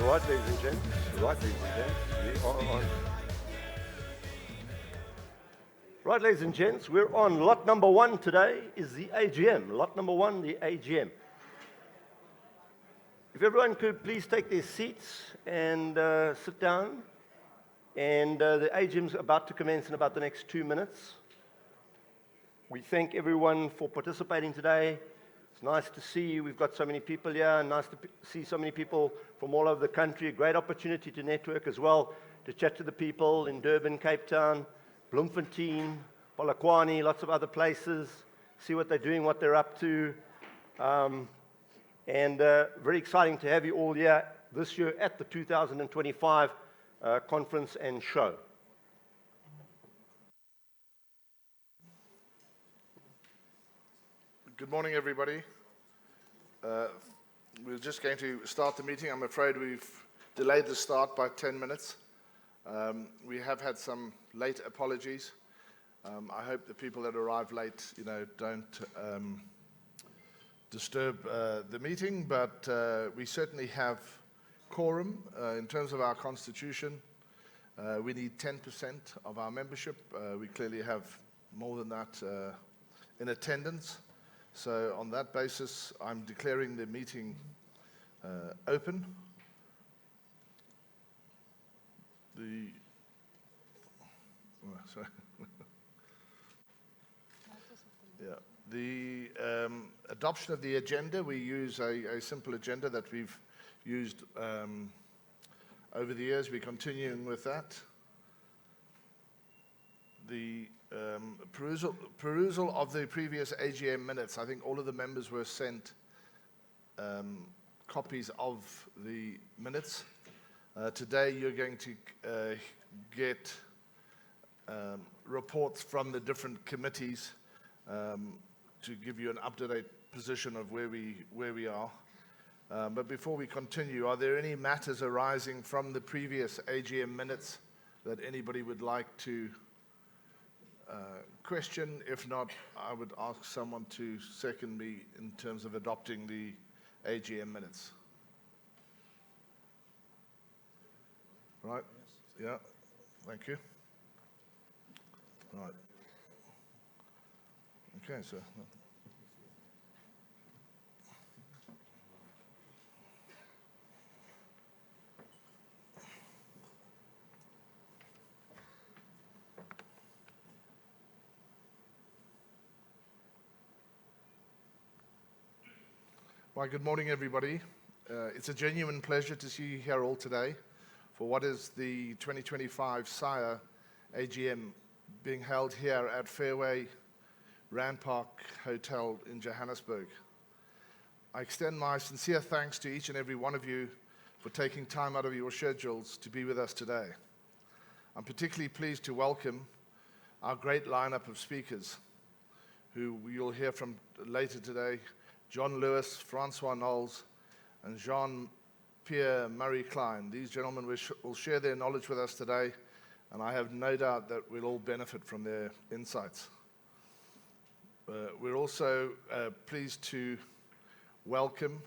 Right, ladies and gents. Right, ladies and gents. We are on. Right, ladies and gents, we're on lot number one today is the AGM. Lot number one, the AGM. If everyone could please take their seats and sit down. And the AGM is about to commence in about the next 2 minutes. We thank everyone for participating today. It's nice to see you. We've got so many people here. Nice to see so many people from all over the country. A great opportunity to network as well, to chat to the people in Durban, Cape Town, Bloemfontein, Polokwane, lots of other places, see what they're doing, what they're up to. Very exciting to have you all here this year at the 2025 conference and show. Good morning, everybody. We're just going to start the meeting. I'm afraid we've delayed the start by 10 minutes. We have had some late apologies. I hope the people that arrive late, don't disturb the meeting, but we certainly have quorum in terms of our constitution. We need 10% of our membership. We clearly have more than that in attendance. So on that basis, I'm declaring the meeting open. The adoption of the agenda, we use a simple agenda that we've used over the years. We're continuing with that. The perusal of the previous AGM minutes. I think all of the members were sent copies of the minutes. Today you're going to get reports from the different committees to give you an up-to-date position of where we are. But before we continue, are there any matters arising from the previous AGM minutes that anybody would like to question? If not, I would ask someone to second me in terms of adopting the AGM minutes. Right? Yeah. Thank you. Right. Okay, so. Well, good morning, everybody. It's a genuine pleasure to see you here all today for what is the 2025 SAIA AGM being held here at Fairway Rand Park Hotel in Johannesburg. I extend my sincere thanks to each and every one of you for taking time out of your schedules to be with us today. I'm particularly pleased to welcome our great lineup of speakers who you'll hear from later today: John Lewis, Francois Knowles, and Jean-Pierre Murray-Klein. These gentlemen will share their knowledge with us today, and I have no doubt that we'll all benefit from their insights. We're also pleased to welcome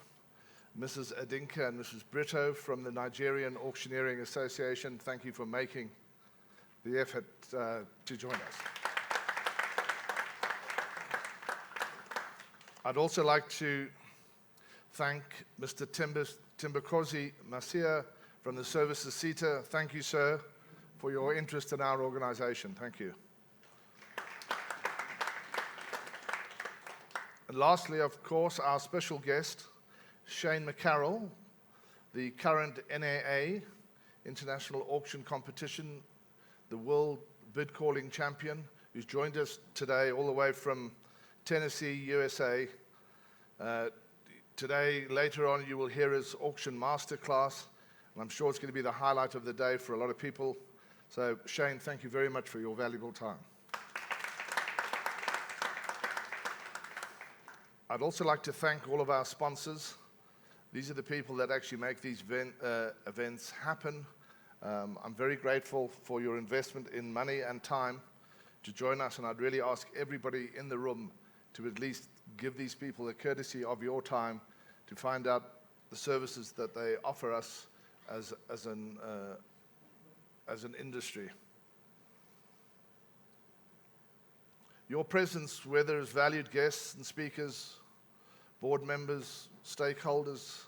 Mrs. Adinka and Mrs. Brito from the Nigerian Auctioneering Association. Thank you for making the effort to join us. I'd also like to thank Mr. Timbakosi Masia from the Services SETA. Thank you, sir, for your interest in our organization. Thank you. And lastly, of course, our special guest, Shane McCarroll, the current NAA International Auction Competition, the World Bid Calling Champion, who's joined us today all the way from Tennessee, USA. Today, later on, you will hear his auction masterclass, and I'm sure it's going to be the highlight of the day for a lot of people. So, Shane, thank you very much for your valuable time. I'd also like to thank all of our sponsors. These are the people that actually make these events happen. I'm very grateful for your investment in money and time to join us, and I'd really ask everybody in the room to at least give these people the courtesy of your time to find out the services that they offer us as an industry. Your presence, whether as valued guests and speakers, board members, stakeholders,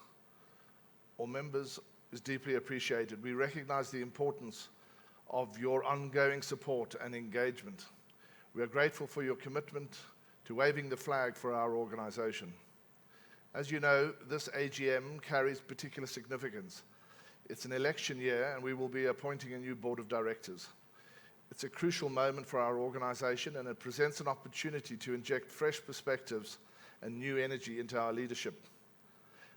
or members, is deeply appreciated. We recognize the importance of your ongoing support and engagement. We are grateful for your commitment to waving the flag for our organization. As you know, this AGM carries particular significance. It's an election year, and we will be appointing a new board of directors. It's a crucial moment for our organization, and it presents an opportunity to inject fresh perspectives and new energy into our leadership.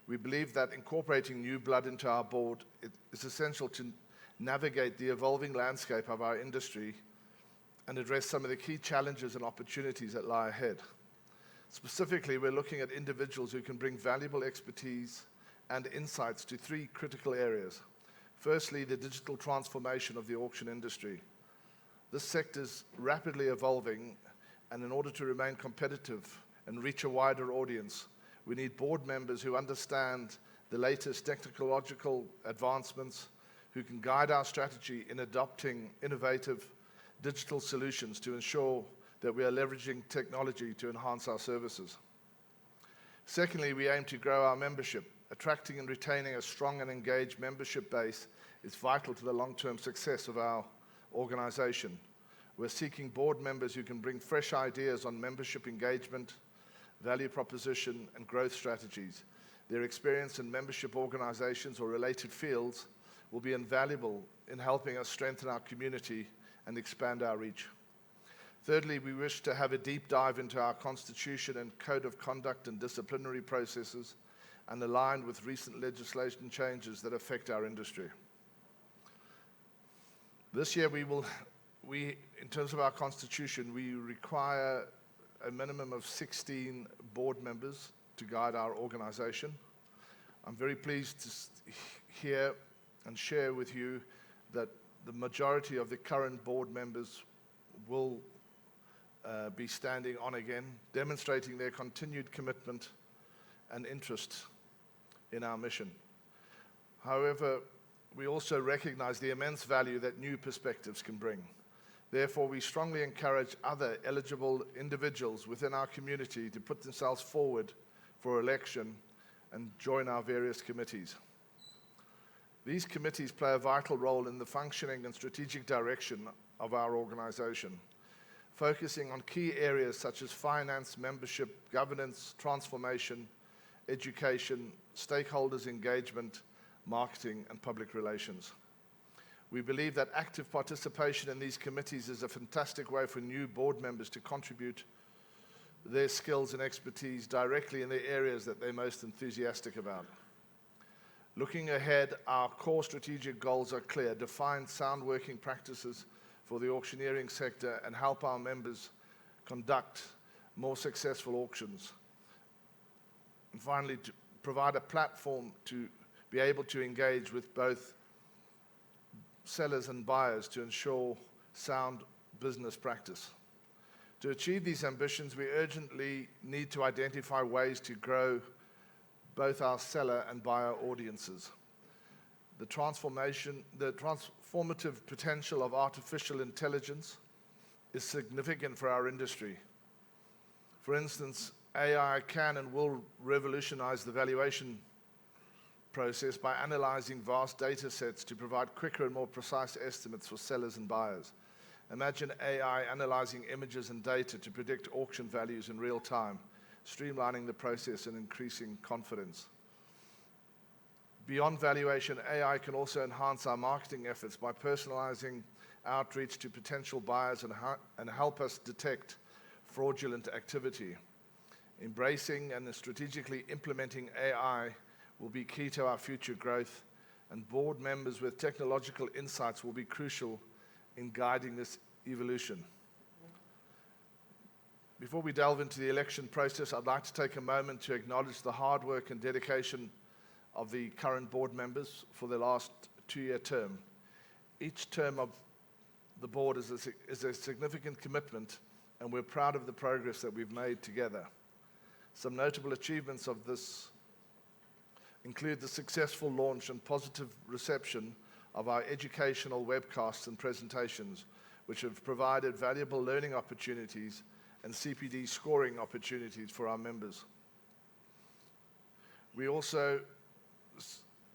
We believe that incorporating new blood into our board is essential to navigate the evolving landscape of our industry and address some of the key challenges and opportunities that lie ahead. Specifically, we're looking at individuals who can bring valuable expertise and insights to three critical areas. Firstly, the digital transformation of the auction industry. This sector is rapidly evolving, and in order to remain competitive and reach a wider audience, we need board members who understand the latest technological advancements, who can guide our strategy in adopting innovative digital solutions to ensure that we are leveraging technology to enhance our services. Secondly, we aim to grow our membership. Attracting and retaining a strong and engaged membership base is vital to the long-term success of our organization. We're seeking board members who can bring fresh ideas on membership engagement, value proposition, and growth strategies. Their experience in membership organizations or related fields will be invaluable in helping us strengthen our community and expand our reach. Thirdly, we wish to have a deep dive into our constitution and code of conduct and disciplinary processes, and aligned with recent legislation changes that affect our industry. This year, in terms of our constitution, we require a minimum of 16 board members to guide our organization. I'm very pleased to hear and share with you that the majority of the current board members will be standing on again, demonstrating their continued commitment and interest in our mission. However, we also recognize the immense value that new perspectives can bring. Therefore, we strongly encourage other eligible individuals within our community to put themselves forward for election and join our various committees. These committees play a vital role in the functioning and strategic direction of our organization, focusing on key areas such as finance, membership, governance, transformation, education, stakeholders engagement, marketing, and public relations. We believe that active participation in these committees is a fantastic way for new board members to contribute their skills and expertise directly in the areas that they're most enthusiastic about. Looking ahead, our core strategic goals are clear: define sound working practices for the auctioneering sector and help our members conduct more successful auctions. And finally, to provide a platform to be able to engage with both sellers and buyers to ensure sound business practice. To achieve these ambitions, we urgently need to identify ways to grow both our seller and buyer audiences. The transformative potential of artificial intelligence is significant for our industry. For instance, AI can and will revolutionize the valuation process by analyzing vast data sets to provide quicker and more precise estimates for sellers and buyers. Imagine AI analyzing images and data to predict auction values in real time, streamlining the process and increasing confidence. Beyond valuation, AI can also enhance our marketing efforts by personalizing outreach to potential buyers and help us detect fraudulent activity. Embracing and strategically implementing AI will be key to our future growth, and board members with technological insights will be crucial in guiding this evolution. Before we delve into the election process, I'd like to take a moment to acknowledge the hard work and dedication of the current board members for the last 2-year term. Each term of the board is a significant commitment, and we're proud of the progress that we've made together. Some notable achievements of this include the successful launch and positive reception of our educational webcasts and presentations, which have provided valuable learning opportunities and CPD scoring opportunities for our members. We also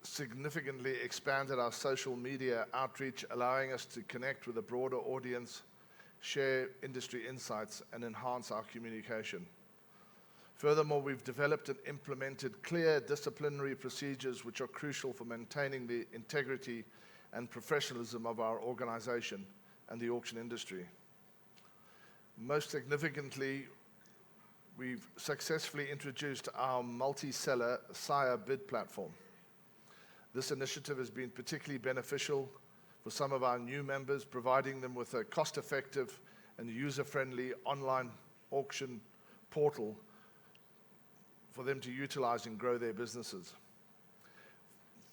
significantly expanded our social media outreach, allowing us to connect with a broader audience, share industry insights, and enhance our communication. Furthermore, we've developed and implemented clear disciplinary procedures which are crucial for maintaining the integrity and professionalism of our organization and the auction industry. Most significantly, we've successfully introduced our multi-seller SAIA bid platform. This initiative has been particularly beneficial for some of our new members, providing them with a cost-effective and user-friendly online auction portal for them to utilize and grow their businesses.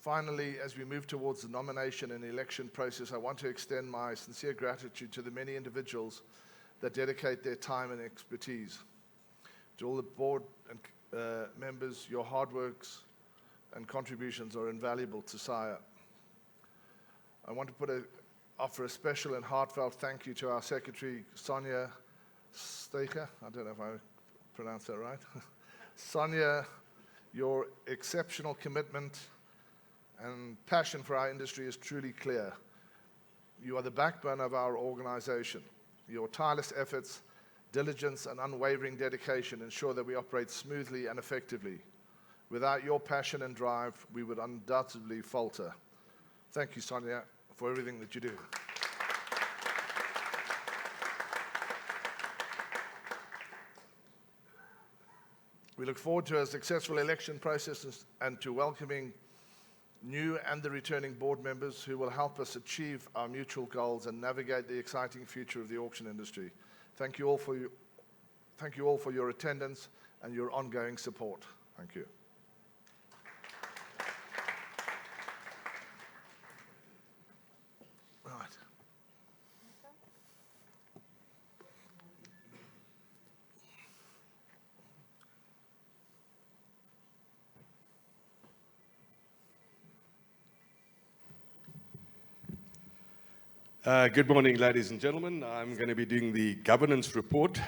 Finally, as we move towards the nomination and election process, I want to extend my sincere gratitude to the many individuals that dedicate their time and expertise. To all the board and members, your hard works and contributions are invaluable to SAIA. I want to offer a special and heartfelt thank you to our Secretary, Sonia Staker. I don't know if I pronounced that right. Sonia, your exceptional commitment and passion for our industry is truly clear. You are the backbone of our organization. Your tireless efforts, diligence, and unwavering dedication ensure that we operate smoothly and effectively. Without your passion and drive, we would undoubtedly falter. Thank you, Sonia, for everything that you do. We look forward to a successful election process and to welcoming new and the returning board members who will help us achieve our mutual goals and navigate the exciting future of the auction industry. Thank you all for your attendance and your ongoing support. Thank you. Right. Good morning, ladies and gentlemen. I'm going to be doing the governance report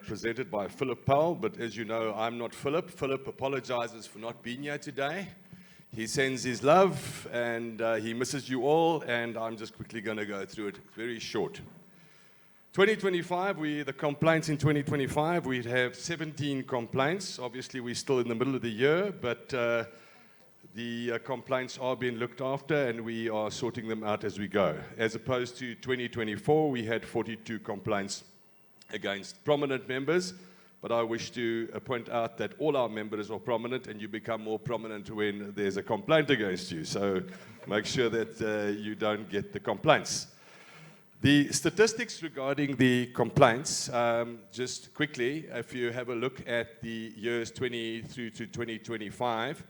presented by Philip Powell, but as you know, I'm not Philip. Philip apologizes for not being here today. He sends his love and he misses you all, and I'm just quickly going to go through it very short. 2025, the complaints in 2025, we have 17 complaints. Obviously, we're still in the middle of the year, but the complaints are being looked after and we are sorting them out as we go. As opposed to 2024, we had 42 complaints against prominent members, but I wish to point out that all our members are prominent and you become more prominent when there's a complaint against you. So make sure that you don't get the complaints. The statistics regarding the complaints, just quickly, if you have a look at the years 20 through to 2025,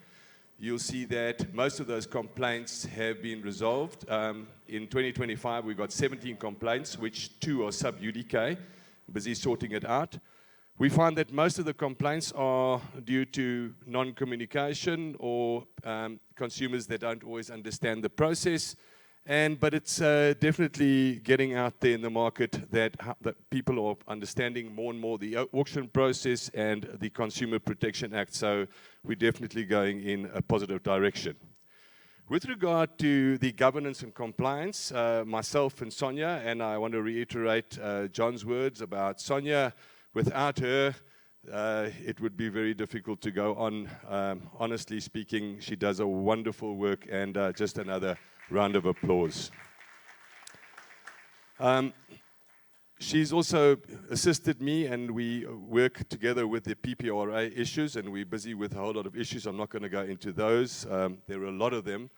you'll see that most of those complaints have been resolved. In 2025, we got 17 complaints, which 2 are sub judice, busy sorting it out. We find that most of the complaints are due to non-communication or consumers that don't always understand the process. But it's definitely getting out there in the market that people are understanding more and more the auction process and the Consumer Protection Act. So we're definitely going in a positive direction. With regard to the governance and compliance, myself and Sonia, and I want to reiterate John's words about Sonia. Without her, it would be very difficult to go on. Honestly speaking, she does a wonderful work, and just another round of applause. She's also assisted me, and we work together with the PPRA issues, and we're busy with a whole lot of issues. I'm not going to go into those. There are a lot of them.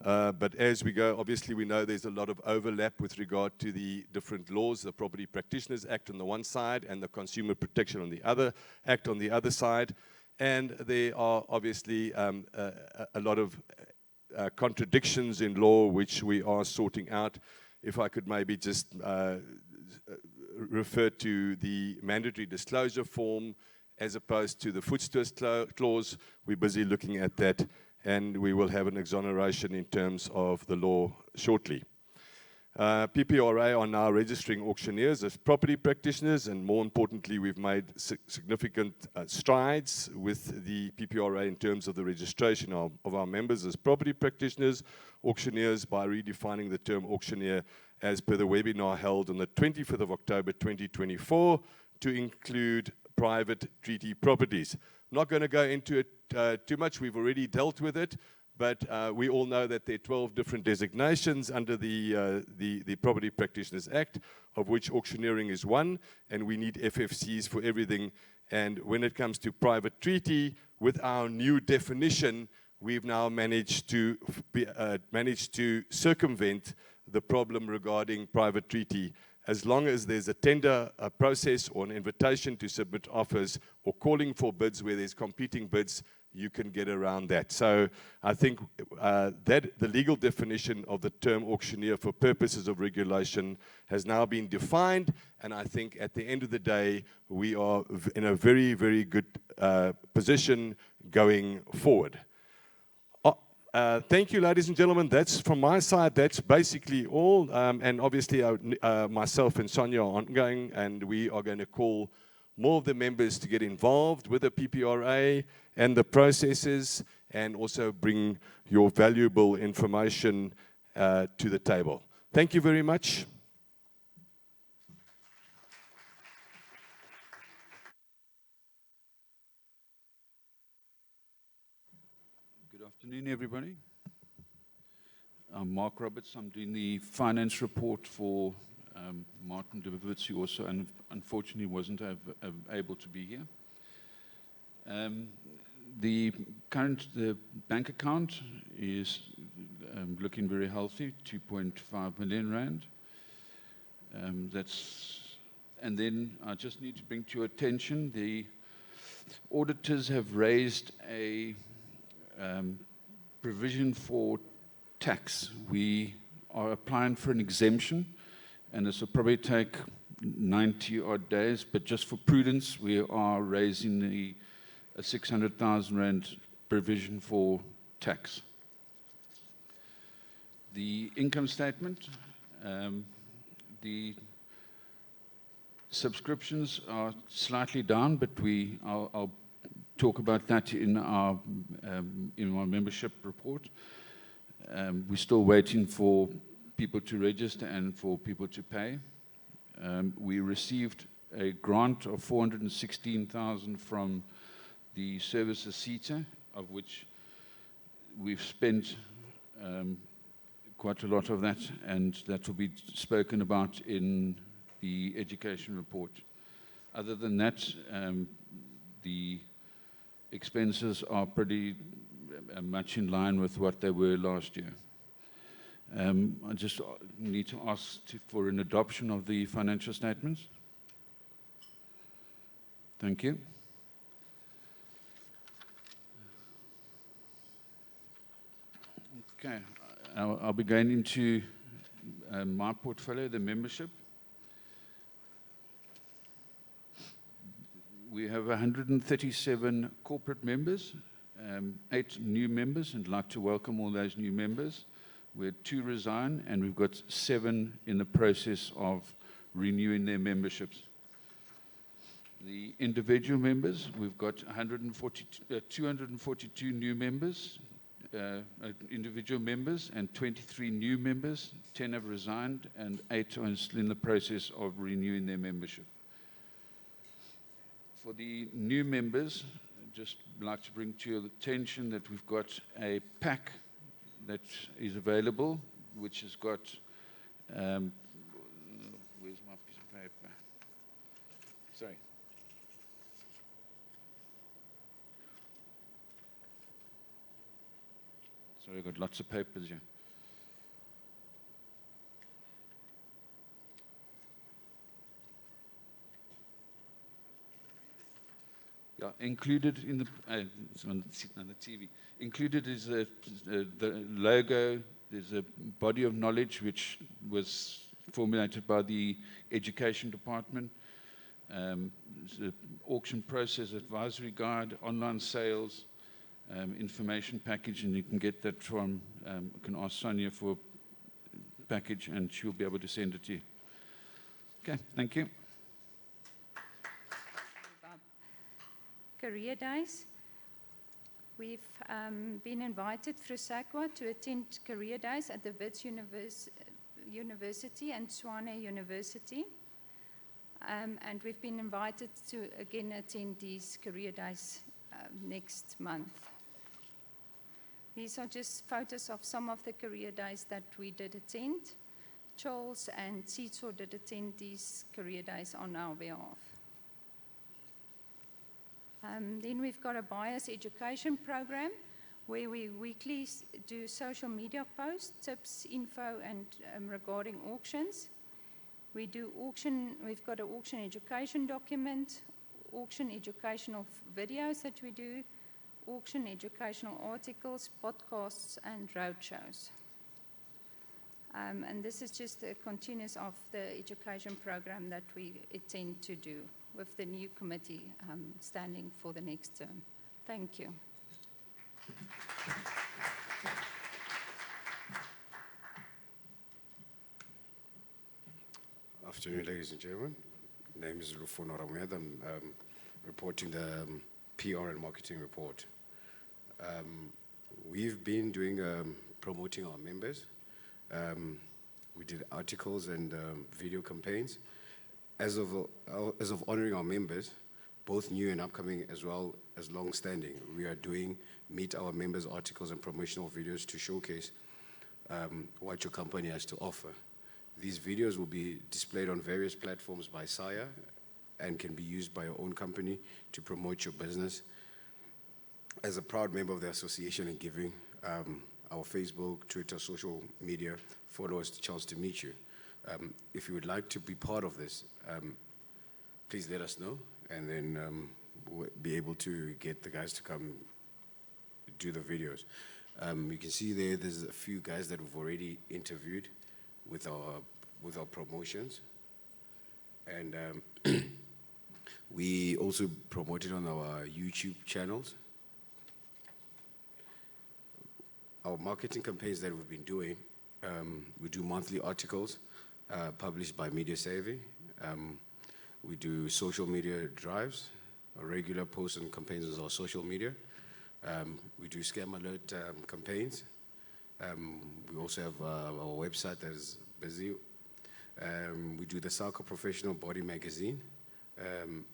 But as we go, obviously we know there's a lot of overlap with regard to the different laws, the Property Practitioners Act on the one side and the Consumer Protection on the other Act on the other side. And there are obviously a lot of contradictions in law which we are sorting out. If I could maybe just refer to the mandatory disclosure form as opposed to the footstool clause, we're busy looking at that. and we will have an exoneration in terms of the law shortly. PPRA are now registering auctioneers as property practitioners, and more importantly, we've made significant strides with the PPRA in terms of the registration of our members as property practitioners, auctioneers, by redefining the term auctioneer as per the webinar held on the 25th of October 2024 to include private treaty properties. I'm not going to go into it too much. We've already dealt with it. But we all know that there are 12 different designations under the Property Practitioners Act, of which auctioneering is one, and we need FFCs for everything. And when it comes to private treaty, with our new definition, we've now managed to circumvent the problem regarding private treaty. As long as there's a tender process or an invitation to submit offers or calling for bids where there's competing bids, you can get around that. So I think that the legal definition of the term auctioneer for purposes of regulation has now been defined, and I think at the end of the day, we are in a very, very good position going forward. Thank you, ladies and gentlemen. That's from my side. That's basically all. And obviously, myself and Sonia are ongoing, and we are going to call more of the members to get involved with the PPRA and the processes, and also bring your valuable information to the table. Thank you very much. Good afternoon, everybody. I'm Mark Roberts. I'm doing the finance report for Martin de Witz, who also unfortunately wasn't able to be here. The bank account is looking very healthy, 2.5 million rand. And then I just need to bring to your attention, the auditors have raised a provision for tax. We are applying for an exemption, and this will probably take 90 odd days, but just for prudence, we are raising a 600,000 rand provision for tax. The income statement, the subscriptions are slightly down, but I'll talk about that in our membership report. We're still waiting for people to register and for people to pay. We received a grant of 416,000 from the services SAIA, of which we've spent quite a lot of that, and that will be spoken about in the education report. Other than that, the expenses are pretty much in line with what they were last year. I just need to ask for an adoption of the financial statements. Thank you. Okay, I'll be going into my portfolio, the membership. We have 137 corporate members, 8 new members, and I'd like to welcome all those new members. We had 2 resign, and we've got 7 in the process of renewing their memberships. The individual members, we've got 242 new members, individual members, and 23 new members. 10 have resigned, and 8 are still in the process of renewing their membership. For the new members, I'd just like to bring to your attention that we've got a pack that is available, which has got, where's my piece of paper? Sorry. Sorry, I've got lots of papers here. Yeah, included in the, it's on the TV. Included is the logo. There's a body of knowledge which was formulated by the education department. There's an auction process advisory guide, online sales, information package, and you can get that from, you can ask Sonia for a package, and she'll be able to send it to you. Okay, thank you. Career Days. We've been invited through SAIA to attend Career Days at the Wits University and Swane University. And we've been invited to again attend these Career Days next month. These are just photos of some of the Career Days that we did attend. Charles and Tito did attend these Career Days on our behalf. Then we've got a buyer's education program where we weekly do social media posts, tips, info, and regarding auctions. We do auction, we've got an auction education document, auction educational videos that we do, auction educational articles, podcasts, and roadshows. And this is just a continuous of the education program that we intend to do with the new committee standing for the next term. Thank you. Afternoon, ladies and gentlemen. My name is Rufo Noramued. I'm reporting the PR and marketing report. We've been doing promoting our members. We did articles and video campaigns. As of honoring our members, both new and upcoming as well as long-standing, we are doing meet our members articles and promotional videos to showcase what your company has to offer. These videos will be displayed on various platforms by SAIA and can be used by your own company to promote your business. As a proud member of the association and giving our Facebook, Twitter, social media followers the chance to meet you. If you would like to be part of this, please let us know, and then we'll be able to get the guys to come do the videos. You can see there's a few guys that we've already interviewed with our promotions, and we also promoted on our YouTube channels. Our marketing campaigns that we've been doing, we do monthly articles published by Media Savvy. We do social media drives, regular posts and campaigns on our social media. We do scam alert campaigns. We also have our website that is busy. We do the SAIA Professional Body Magazine.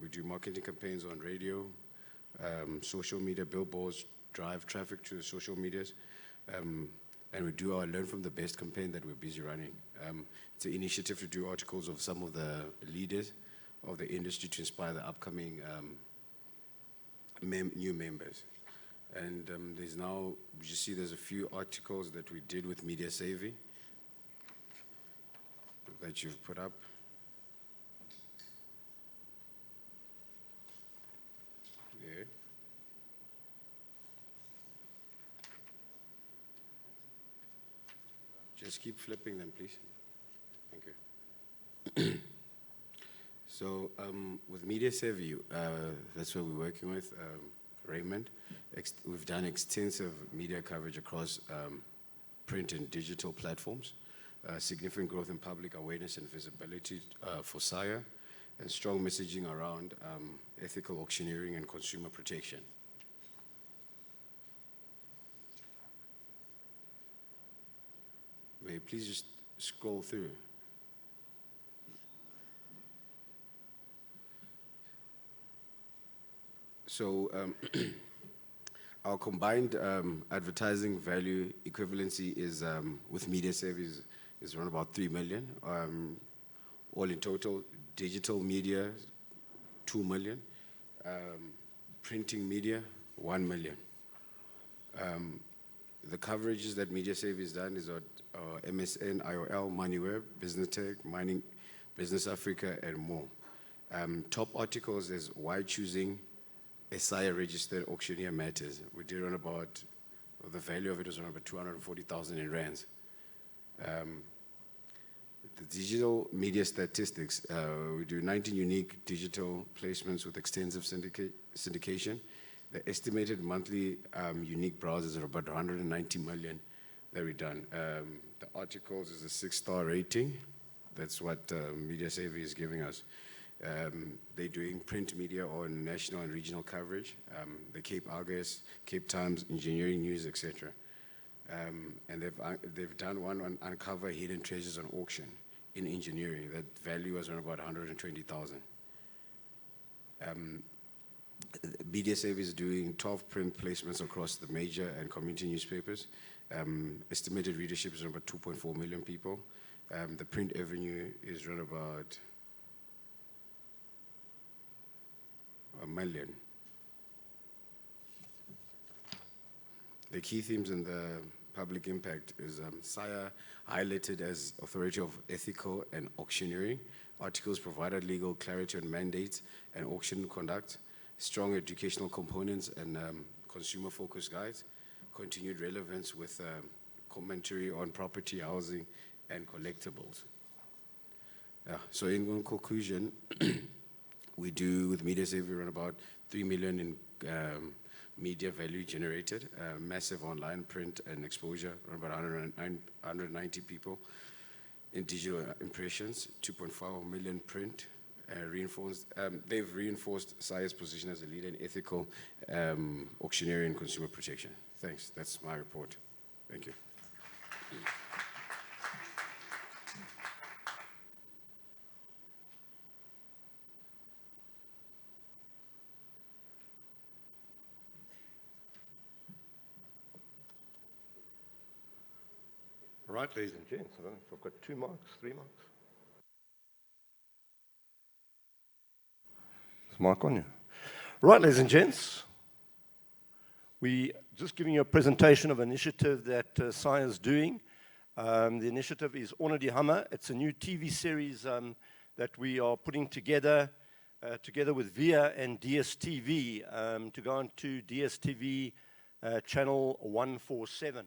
We do marketing campaigns on radio, social media, billboards, drive traffic to social medias. And we do our Learn from the Best campaign that we're busy running. It's an initiative to do articles of some of the leaders of the industry to inspire the upcoming new members. And there's now, you see there's a few articles that we did with Media Savvy that you've put up. Yeah. Just keep flipping them, please. Thank you. So with Media Savvy, that's what we're working with, Raymond. We've done extensive media coverage across print and digital platforms, significant growth in public awareness and visibility for SAIA, and strong messaging around ethical auctioneering and consumer protection. May you please just scroll through. So our combined advertising value equivalency is with Media Savvy is around about 3 million. All in total, digital media, 2 million. Printing media, 1 million. The coverages that Media Savvy has done is on MSN, IOL, MoneyWeb, Business Tech, Mining, Business Africa, and more. Top articles is why choosing a SAIA registered auctioneer matters. We did on about, the value of it was around about 240,000 in rands. The digital media statistics, we do 19 unique digital placements with extensive syndication The estimated monthly unique browsers are about 190 million that we've done. The articles is a 6-star rating. That's what MediaSaver is giving us. They're doing print media on national and regional coverage, the Cape Argus, Cape Times, Engineering News, etc. And they've done one on uncover hidden treasures on auction in engineering. That value was around about 120,000. MediaSaver is doing 12 print placements across the major and community newspapers. Estimated readership is around about 2.4 million people. The print revenue is around about 1 million. The key themes in the public impact is SAIA highlighted as authority of ethical and auctioneering. Articles provided legal clarity on mandates and auction conduct, strong educational components and consumer-focused guides, continued relevance with commentary on property, housing, and collectibles. So in conclusion, we do with MediaSaver around about 3 million in media value generated, massive online print and exposure, around about 190 people in digital impressions, 2.5 million print, they've reinforced SAIA's position as a leader in ethical auctioneering and consumer protection. Thanks, that's my report. Thank you. Right, ladies and gents, I don't know if I've got 2 marks, 3 marks. Is mic on you? Right, ladies and gents, we just giving you a presentation of an initiative that SAIA is doing. The initiative is Ona di Hammer. It's a new TV series that we are putting together with VIA and DSTV to go on to DSTV channel 147.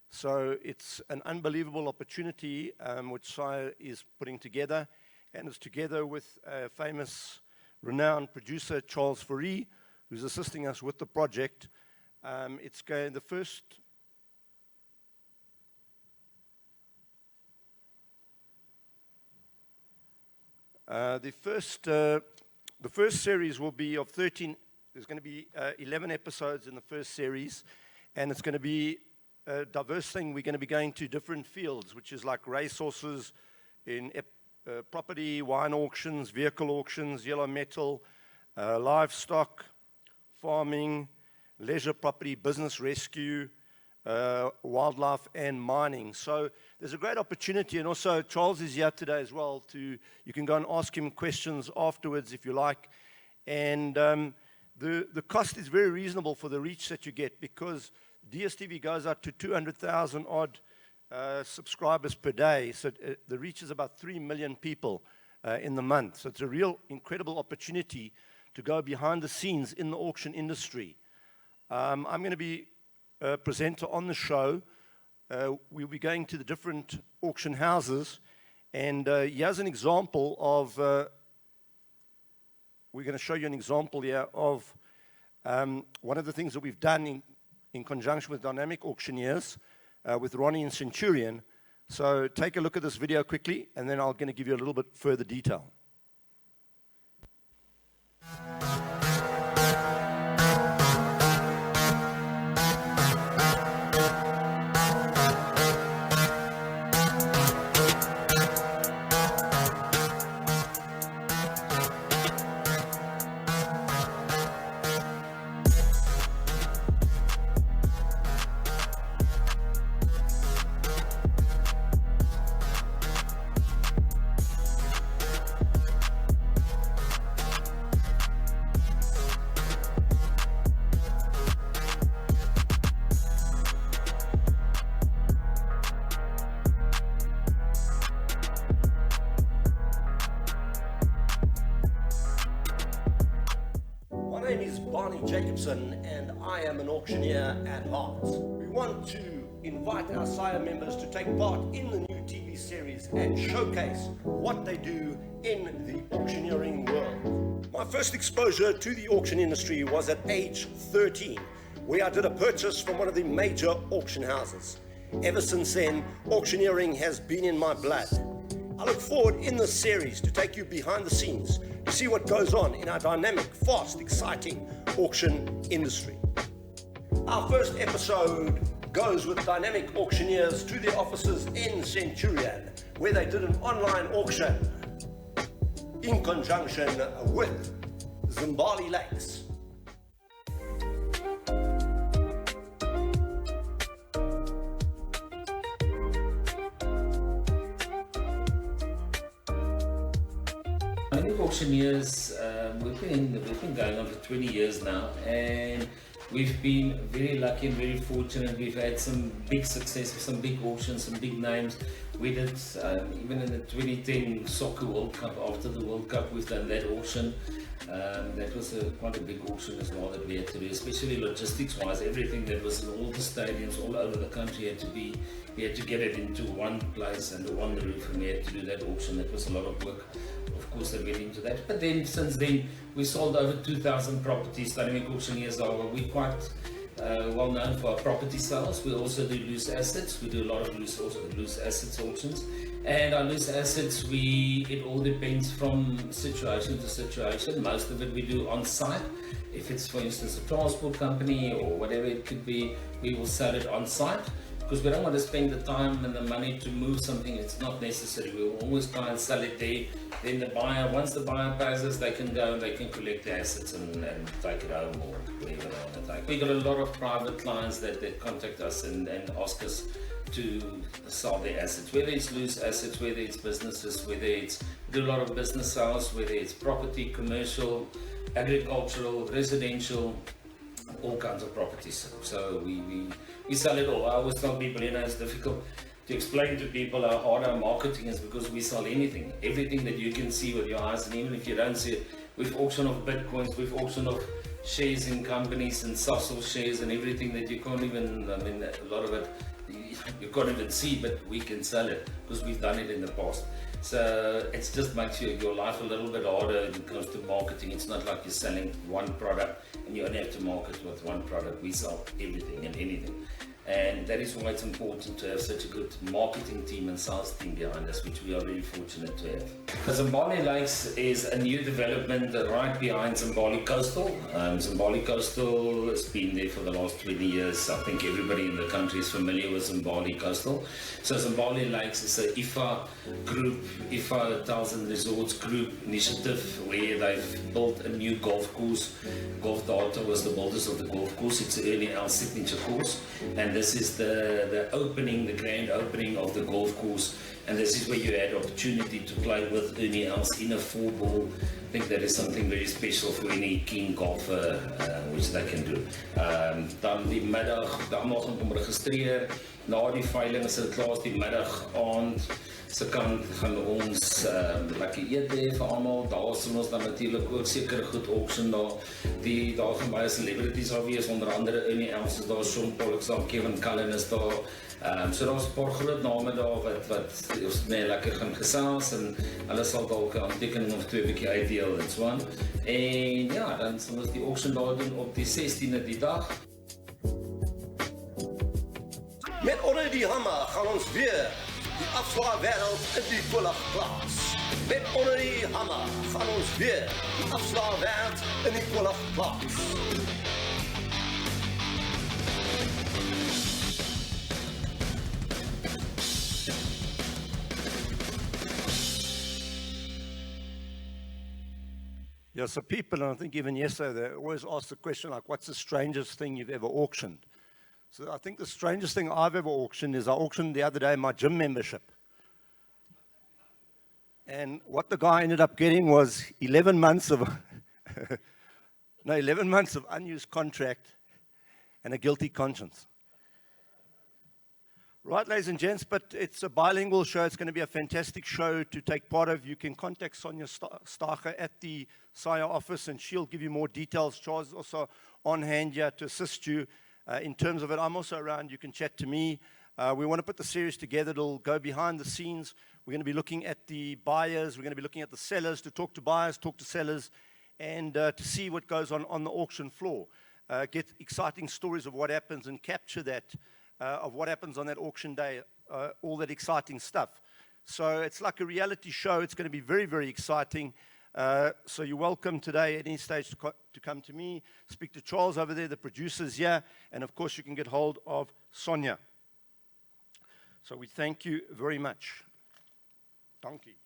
So it's an unbelievable opportunity which SAIA is putting together, and it's together with a famous, renowned producer, Charles Fourie, who's assisting us with the project. It's going, the first series will be of 13, there's going to be 11 episodes in the first series, and it's going to be a diverse thing. We're going to be going to different fields, which is like racehorses, in property, wine auctions, vehicle auctions, yellow metal, livestock, farming, leisure property, business rescue, wildlife, and mining. So there's a great opportunity, and also Charles is here today as well. You can go and ask him questions afterwards if you like. And the cost is very reasonable for the reach that you get, because DSTV goes up to 200,000 odd subscribers per day. So the reach is about 3 million people in the month. So it's a real incredible opportunity to go behind the scenes in the auction industry. I'm going to be a presenter on the show. We'll be going to the different auction houses, and here's an example of, we're going to show you an example here of one of the things that we've done in conjunction with Dynamic Auctioneers, with Ronnie and Centurion. So take a look at this video quickly, and then I'm going to give you a little bit further detail. My name is Barney Jacobson, and I am an auctioneer at heart. We want to invite our SAIA members to take part in the new TV series and showcase what they do in the auctioneering world. My first exposure to the auction industry was at age 13, where I did a purchase from one of the major auction houses. Ever since then, auctioneering has been in my blood. I look forward in this series to take you behind the scenes to see what goes on in our dynamic, fast, exciting auction industry. Our first episode goes with dynamic auctioneers to their offices in Centurion, where they did an online auction in conjunction with Zimbali Lakes. Dynamic auctioneers, we've been going on for 20 years now, and we've been very lucky and very fortunate. We've had some big success with some big auctions, some big names. We did, even in the 2010 Soccer World Cup, after the World Cup, we've done that auction. That was quite a big auction as well that we had to do, especially logistics-wise. Everything that was in all the stadiums all over the country we had to get it into one place under one roof, and we had to do that auction. That was a lot of work, of course, that went into that. But then, since then, we sold over 2,000 properties. Dynamic auctioneers we're quite well known for our property sales. We also do loose assets. We do a lot of loose assets auctions. And our loose assets, it all depends from situation to situation. Most of it we do on site. If it's, for instance, a transport company or whatever it could be, we will sell it on site, because we don't want to spend the time and the money to move something. It's not necessary. We will always try and sell it there. Then once the buyer pays us, they can go and they can collect the assets and take it home or wherever they want to take. We got a lot of private clients that contact us and ask us to sell their assets, whether it's loose assets, whether it's businesses, we do a lot of business sales, whether it's property, commercial, agricultural, residential, all kinds of properties. So we sell it all. I always tell people, it's difficult to explain to people how hard our marketing is, because we sell everything that you can see with your eyes, and even if you don't see it, we've auctioned off bitcoins, we've auctioned off shares in companies and Sasol shares and everything that you can't even, a lot of it you can't even see, but we can sell it because we've done it in the past. So it just makes your life a little bit harder when it comes to marketing. It's not like you're selling one product and you only have to market with one product. We sell everything and anything. And that is why it's important to have such a good marketing team and sales team behind us, which we are very fortunate to have. Zimbali Lakes is a new development right behind Zimbali Coastal. Zimbali Coastal has been there for the last 20 years. I think everybody in the country is familiar with Zimbali Coastal. So Zimbali Lakes is a IFA group, IFA Hotels and Resorts group initiative, where they've built a new golf course. Golf Data was the builders of the golf course. It's an early our signature course. And this is the grand opening of the golf course, and this is where you had opportunity to play with Ernie Els in a 4-ball. I think that is something very special for any keen golfer, which they can do. Dan die middag, dan mag ons registreer. Na die veiling is dit klaar die middag aand. Se kant gaan ons lekker eet hê vir almal. Daar sal ons dan natuurlik ook seker goed auction daar gaan baie celebrities daar wees, onder andere Ernie Els is daar, Sean Pollock daar, Kevin Cullen is daar. So daar's 'n paar groot name daar wat ons net lekker gaan gesels, en hulle sal dalk 'n aantekening of twee bietjie uitdeel en so aan. En ja, dan sal ons die auction daar doen op die 16de die dag. Met onder die hammer gaan ons weer die afslaerwêreld in die vullig plaas. Met onder die hammer gaan ons weer die afslaerwêreld in die vullig plaas. Yeah, so people, and I think even yesterday, they always ask the question, like, what's the strangest thing you've ever auctioned? So I think the strangest thing I've ever auctioned is I auctioned the other day my gym membership. And what the guy ended up getting was 11 months of, 11 months of unused contract and a guilty conscience. Right, ladies and gents, but it's a bilingual show. It's going to be a fantastic show to take part of. You can contact Sonia Stacher at the SAIA office, and she'll give you more details. Charles is also on hand here to assist you in terms of it. I'm also around. You can chat to me. We want to put the series together. It'll go behind the scenes. We're going to be looking at the buyers. We're going to be looking at the sellers, to talk to buyers, talk to sellers, and to see what goes on the auction floor. Get exciting stories of what happens and capture that, of what happens on that auction day, all that exciting stuff. So it's like a reality show. It's going to be very, very exciting. So you're welcome today at any stage to come to me, speak to Charles over there, the producer's here, and of course you can get hold of Sonia. So we thank you very much. Dankie.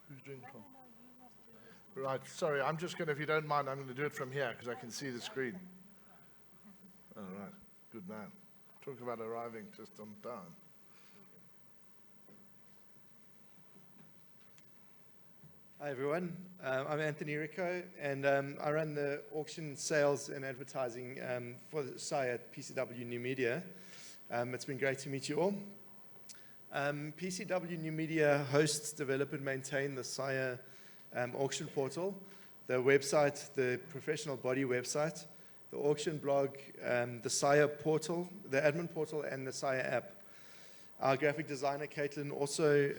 Who's doing it? Right, sorry, I'm just going to, if you don't mind, I'm going to do it from here because I can see the screen. All right, good man. Talk about arriving just on time. Hi everyone, I'm Anthony Rico and I run the auction sales and advertising for the SAIA at PCW New Media. It's been great to meet you all. PCW New Media hosts, develop and maintain the SAIA auction portal, the website, the professional body website, the auction blog, the SAIA portal, the admin portal and the SAIA app. Our graphic designer, Caitlin, also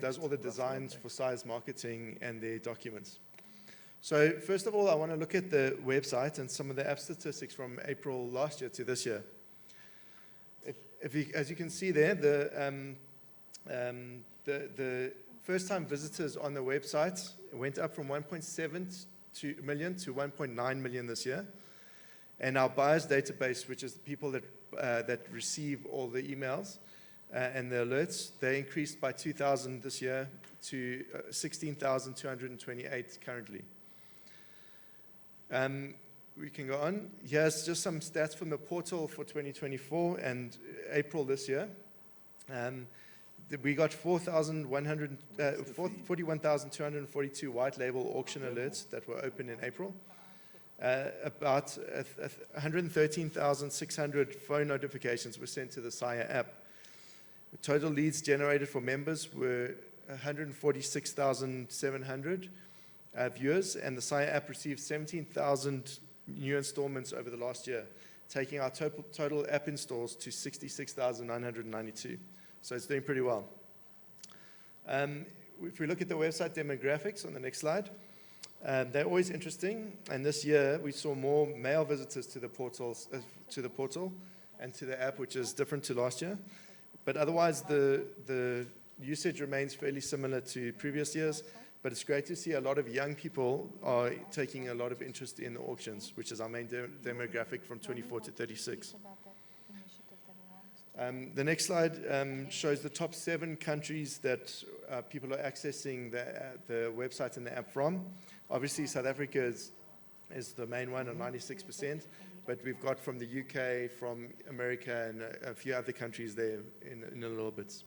does all the designs for SAIA's marketing and their documents. So first of all, I want to look at the website and some of the app statistics from April last year to this year. As you can see there, the first-time visitors on the website went up from 1.7 million to 1.9 million this year. And our buyers database, which is the people that receive all the emails and the alerts, they increased by 2,000 this year to 16,228 currently. We can go on. Here's just some stats from the portal for 2024 and April this year. We got 41,242 white label auction alerts that were open in April. About 113,600 phone notifications were sent to the SAIA app. The total leads generated for members were 146,700 viewers, and the SAIA app received 17,000 new installments over the last year, taking our total app installs to 66,992. So it's doing pretty well. If we look at the website demographics on the next slide, they're always interesting. And this year we saw more male visitors to the portal and to the app, which is different to last year. But otherwise, the usage remains fairly similar to previous years. But it's great to see a lot of young people are taking a lot of interest in the auctions, which is our main demographic from 24 to 36. The next slide shows the top 7 countries that people are accessing the website and the app from. Obviously, South Africa is the main one at 96%, but we've got from the UK, from America, and a few other countries there in a little bit.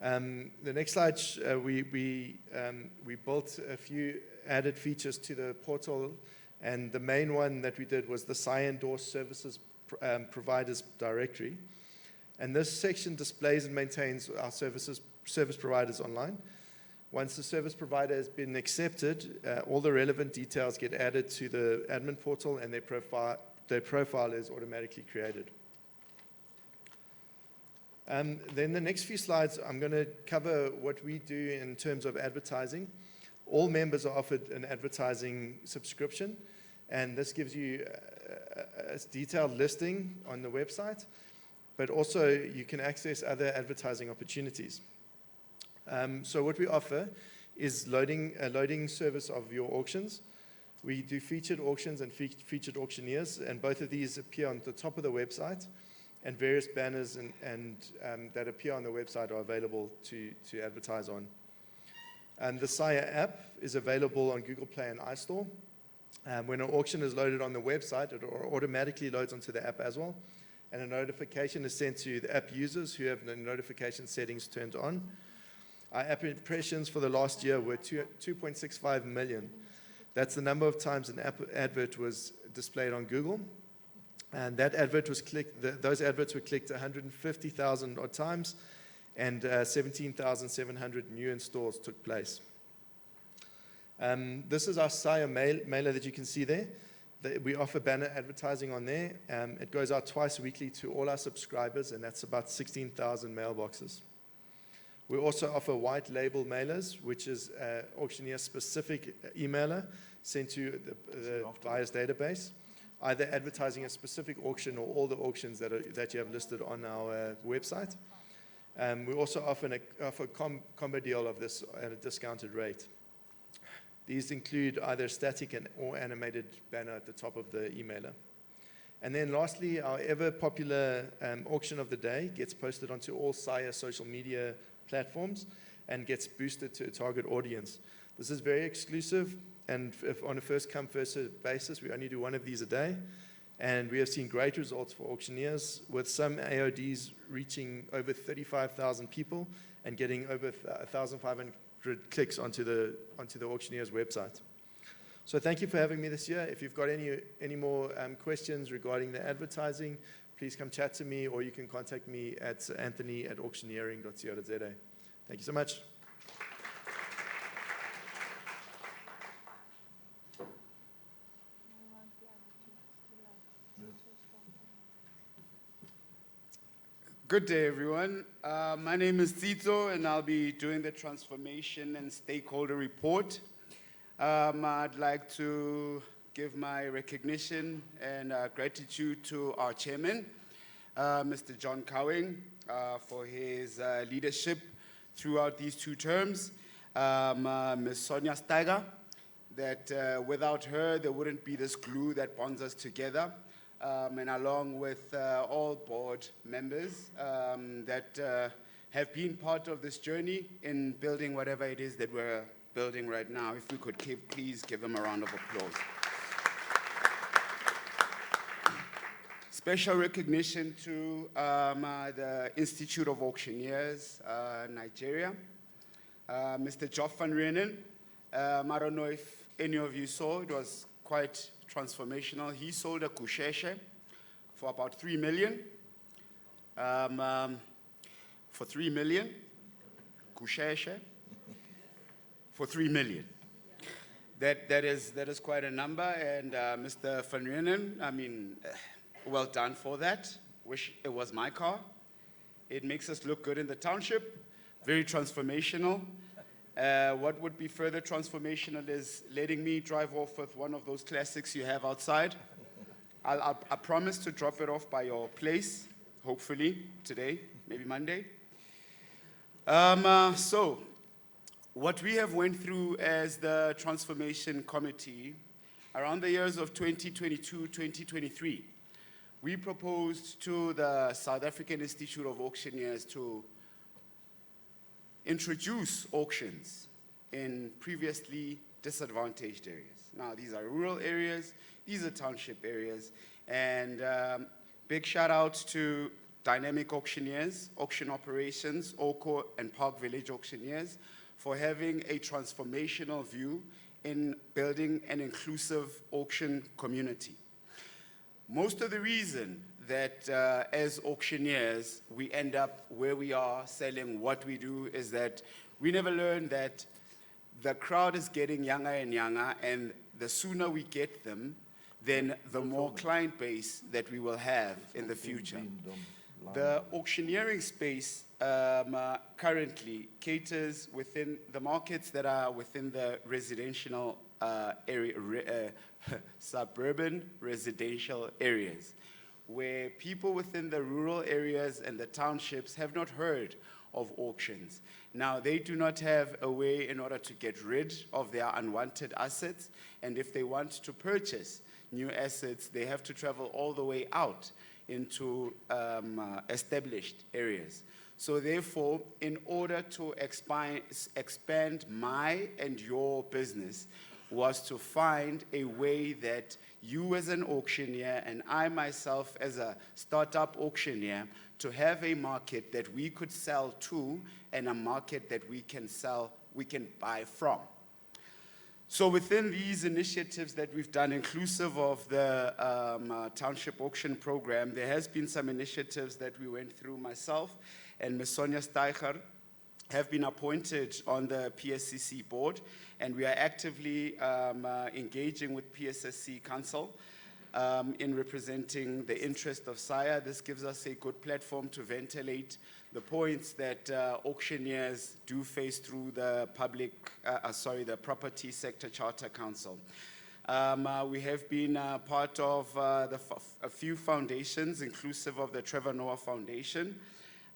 The next slide, we built a few added features to the portal, and the main one that we did was the SAIA endorsed services providers directory. And this section displays and maintains our service providers online. Once the service provider has been accepted, all the relevant details get added to the admin portal and their profile is automatically created. Then the next few slides, I'm going to cover what we do in terms of advertising. All members are offered an advertising subscription, and this gives you a detailed listing on the website, but also you can access other advertising opportunities. So what we offer is a loading service of your auctions. We do featured auctions and featured auctioneers, and both of these appear on the top of the website, and various banners that appear on the website are available to advertise on. And the SAIA app is available on Google Play and iStore. When an auction is loaded on the website, it automatically loads onto the app as well, and a notification is sent to the app users who have the notification settings turned on. Our app impressions for the last year were 2.65 million. That's the number of times an advert was displayed on Google. And that advert was clicked, those adverts were clicked 150,000 odd times, and 17,700 new installs took place. This is our SAIA mailer that you can see there. We offer banner advertising on there. It goes out twice weekly to all our subscribers, and that's about 16,000 mailboxes. We also offer white label mailers, which is an auctioneer-specific emailer sent to the buyer's database, either advertising a specific auction or all the auctions that you have listed on our website. We also offer a combo deal of this at a discounted rate. These include either static or animated banner at the top of the emailer. And then lastly, our ever popular auction of the day gets posted onto all SAIA social media platforms and gets boosted to a target audience. This is very exclusive, and if on a first come, first served basis, we only do one of these a day. And we have seen great results for auctioneers, with some AODs reaching over 35,000 people and getting over 1,500 clicks onto the auctioneer's website. So thank you for having me this year. If you've got any more questions regarding the advertising, please come chat to me, or you can contact me at anthony@auctioneering.co.za. Thank you so much. Good day, everyone. My name is Tito, and I'll be doing the transformation and stakeholder report. I'd like to give my recognition and gratitude to our chairman, Mr. John Cowing, for his leadership throughout these 2 terms. Ms. Sonia Steiger, that without her, there wouldn't be this glue that bonds us together. And along with all board members that have been part of this journey in building whatever it is that we're building right now. If we could please give them a round of applause. Special recognition to the Institute of Auctioneers, Nigeria. Mr. Joff van Reenen. I don't know if any of you saw, it was quite transformational. He sold a kusheshe for about 3 million. For 3 million, kusheshe for 3 million. That is quite a number, and Mr. van Reenen, I mean, well done for that. Wish it was my car. It makes us look good in the township. Very transformational. What would be further transformational is letting me drive off with one of those classics you have outside. I promise to drop it off by your place, hopefully today, maybe Monday. So, what we have went through as the Transformation Committee, around the years of 2022, 2023, we proposed to the South African Institute of Auctioneers to introduce auctions in previously disadvantaged areas. Now, these are rural areas, these are township areas, and big shout out to Dynamic Auctioneers, Auction Operations, Oko and Park Village Auctioneers for having a transformational view in building an inclusive auction community. Most of the reason that as auctioneers we end up where we are selling what we do is that we never learn that the crowd is getting younger and younger, and the sooner we get them, then the more client base that we will have in the future. The auctioneering space currently caters within the markets that are within the residential area, suburban residential areas, where people within the rural areas and the townships have not heard of auctions. Now, they do not have a way in order to get rid of their unwanted assets, and if they want to purchase new assets, they have to travel all the way out into established areas. So therefore, in order to expand my and your business, was to find a way that you as an auctioneer and I myself as a startup auctioneer to have a market that we could sell to and a market that we can buy from. So within these initiatives that we've done, inclusive of the Township Auction Program, there has been some initiatives that we went through. Myself and Ms. Sonia Steicher have been appointed on the PSCC board, and we are actively engaging with PSSC Council in representing the interest of SAIA. This gives us a good platform to ventilate the points that auctioneers do face through the the Property Sector Charter Council. We have been part of a few foundations, inclusive of the Trevor Noah Foundation,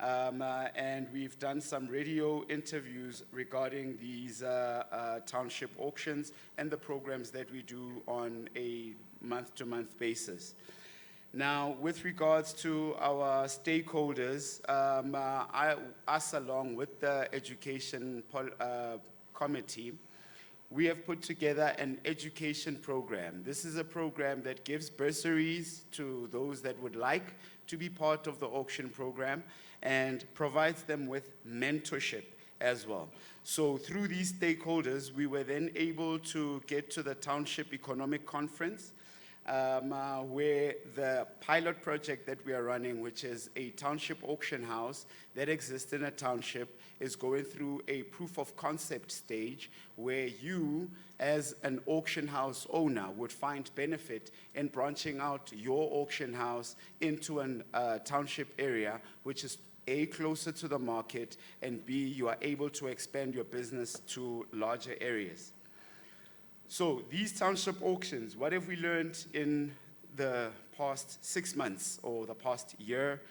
and we've done some radio interviews regarding these township auctions and the programs that we do on a month-to-month basis. Now, with regards to our stakeholders, us along with the Education Committee, we have put together an education program. This is a program that gives bursaries to those that would like to be part of the auction program and provides them with mentorship as well. So through these stakeholders, we were then able to get to the Township Economic Conference, where the pilot project that we are running, which is a township auction house that exists in a township, is going through a proof of concept stage where you, as an auction house owner, would find benefit in branching out your auction house into a township area, which is A, closer to the market, and B, you are able to expand your business to larger areas. So these township auctions, what have we learned in the past 6 months or the past year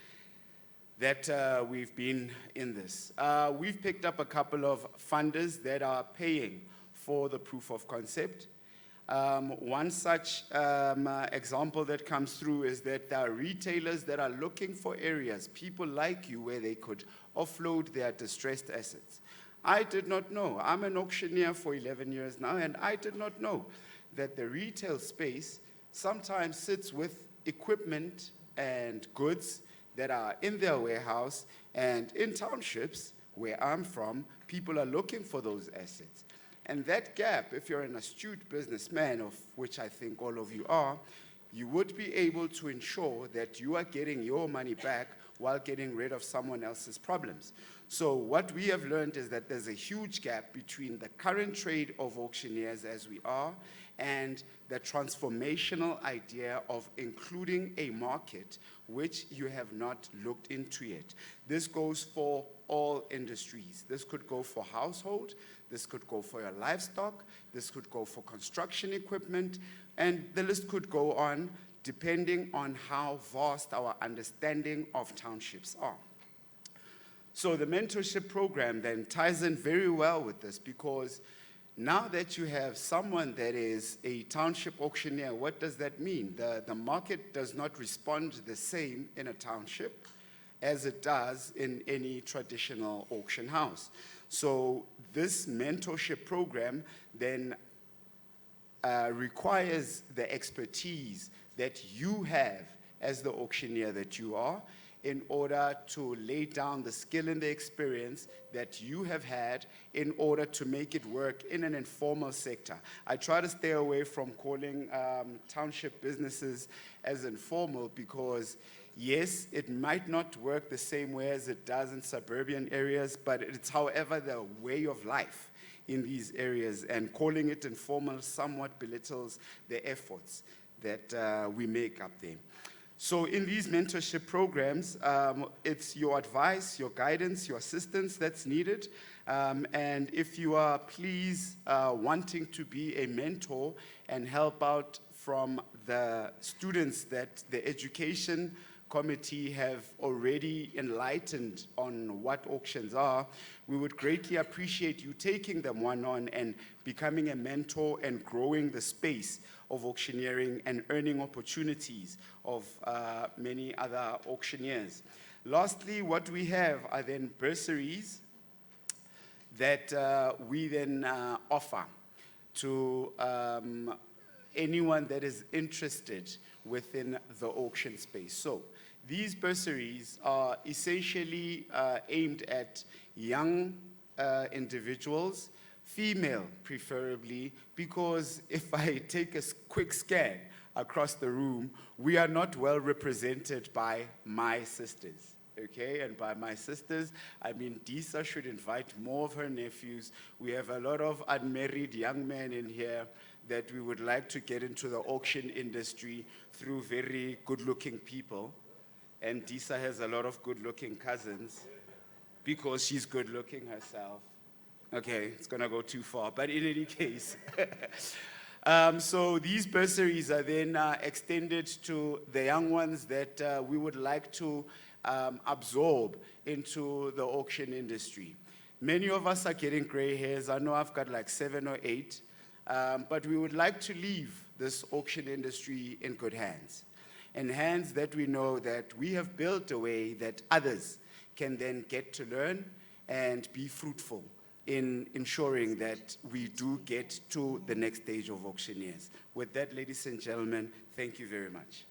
that we've been in this? We've picked up a couple of funders that are paying for the proof of concept. One such example that comes through is that there are retailers that are looking for areas, people like you, where they could offload their distressed assets. I did not know. I'm an auctioneer for 11 years now, and I did not know that the retail space sometimes sits with equipment and goods that are in their warehouse, and in townships where I'm from, people are looking for those assets. And that gap, if you're an astute businessman, of which I think all of you are, you would be able to ensure that you are getting your money back while getting rid of someone else's problems. So what we have learned is that there's a huge gap between the current trade of auctioneers as we are and the transformational idea of including a market which you have not looked into yet. This goes for all industries. This could go for household, this could go for your livestock, this could go for construction equipment, and the list could go on depending on how vast our understanding of townships are. So the mentorship program then ties in very well with this, because now that you have someone that is a township auctioneer, what does that mean? The market does not respond the same in a township as it does in any traditional auction house. So this mentorship program then requires the expertise that you have as the auctioneer that you are, in order to lay down the skill and the experience that you have had in order to make it work in an informal sector. I try to stay away from calling township businesses as informal because, yes, it might not work the same way as it does in suburban areas, but it's, however, the way of life in these areas, and calling it informal somewhat belittles the efforts that we make up there. So in these mentorship programs, it's your advice, your guidance, your assistance that's needed. And if you are, please, wanting to be a mentor and help out from the students that the Education Committee have already enlightened on what auctions are, we would greatly appreciate you taking them one-on and becoming a mentor and growing the space of auctioneering and earning opportunities of many other auctioneers. Lastly, what we have are then bursaries that we then offer to anyone that is interested within the auction space. So these bursaries are essentially aimed at young individuals female preferably, because if I take a quick scan across the room, we are not well represented by my sisters. Okay, and by my sisters, I mean Disa should invite more of her nephews. We have a lot of unmarried young men in here that we would like to get into the auction industry through very good-looking people. And Disa has a lot of good-looking cousins because she's good-looking herself. Okay, it's gonna go too far, but in any case. So these bursaries are then extended to the young ones that we would like to absorb into the auction industry. Many of us are getting gray hairs. I know I've got like 7 or 8, but we would like to leave this auction industry in good hands, in hands that we know that we have built a way that others can then get to learn and be fruitful in ensuring that we do get to the next stage of auctioneers. With that, ladies and gentlemen, thank you very much.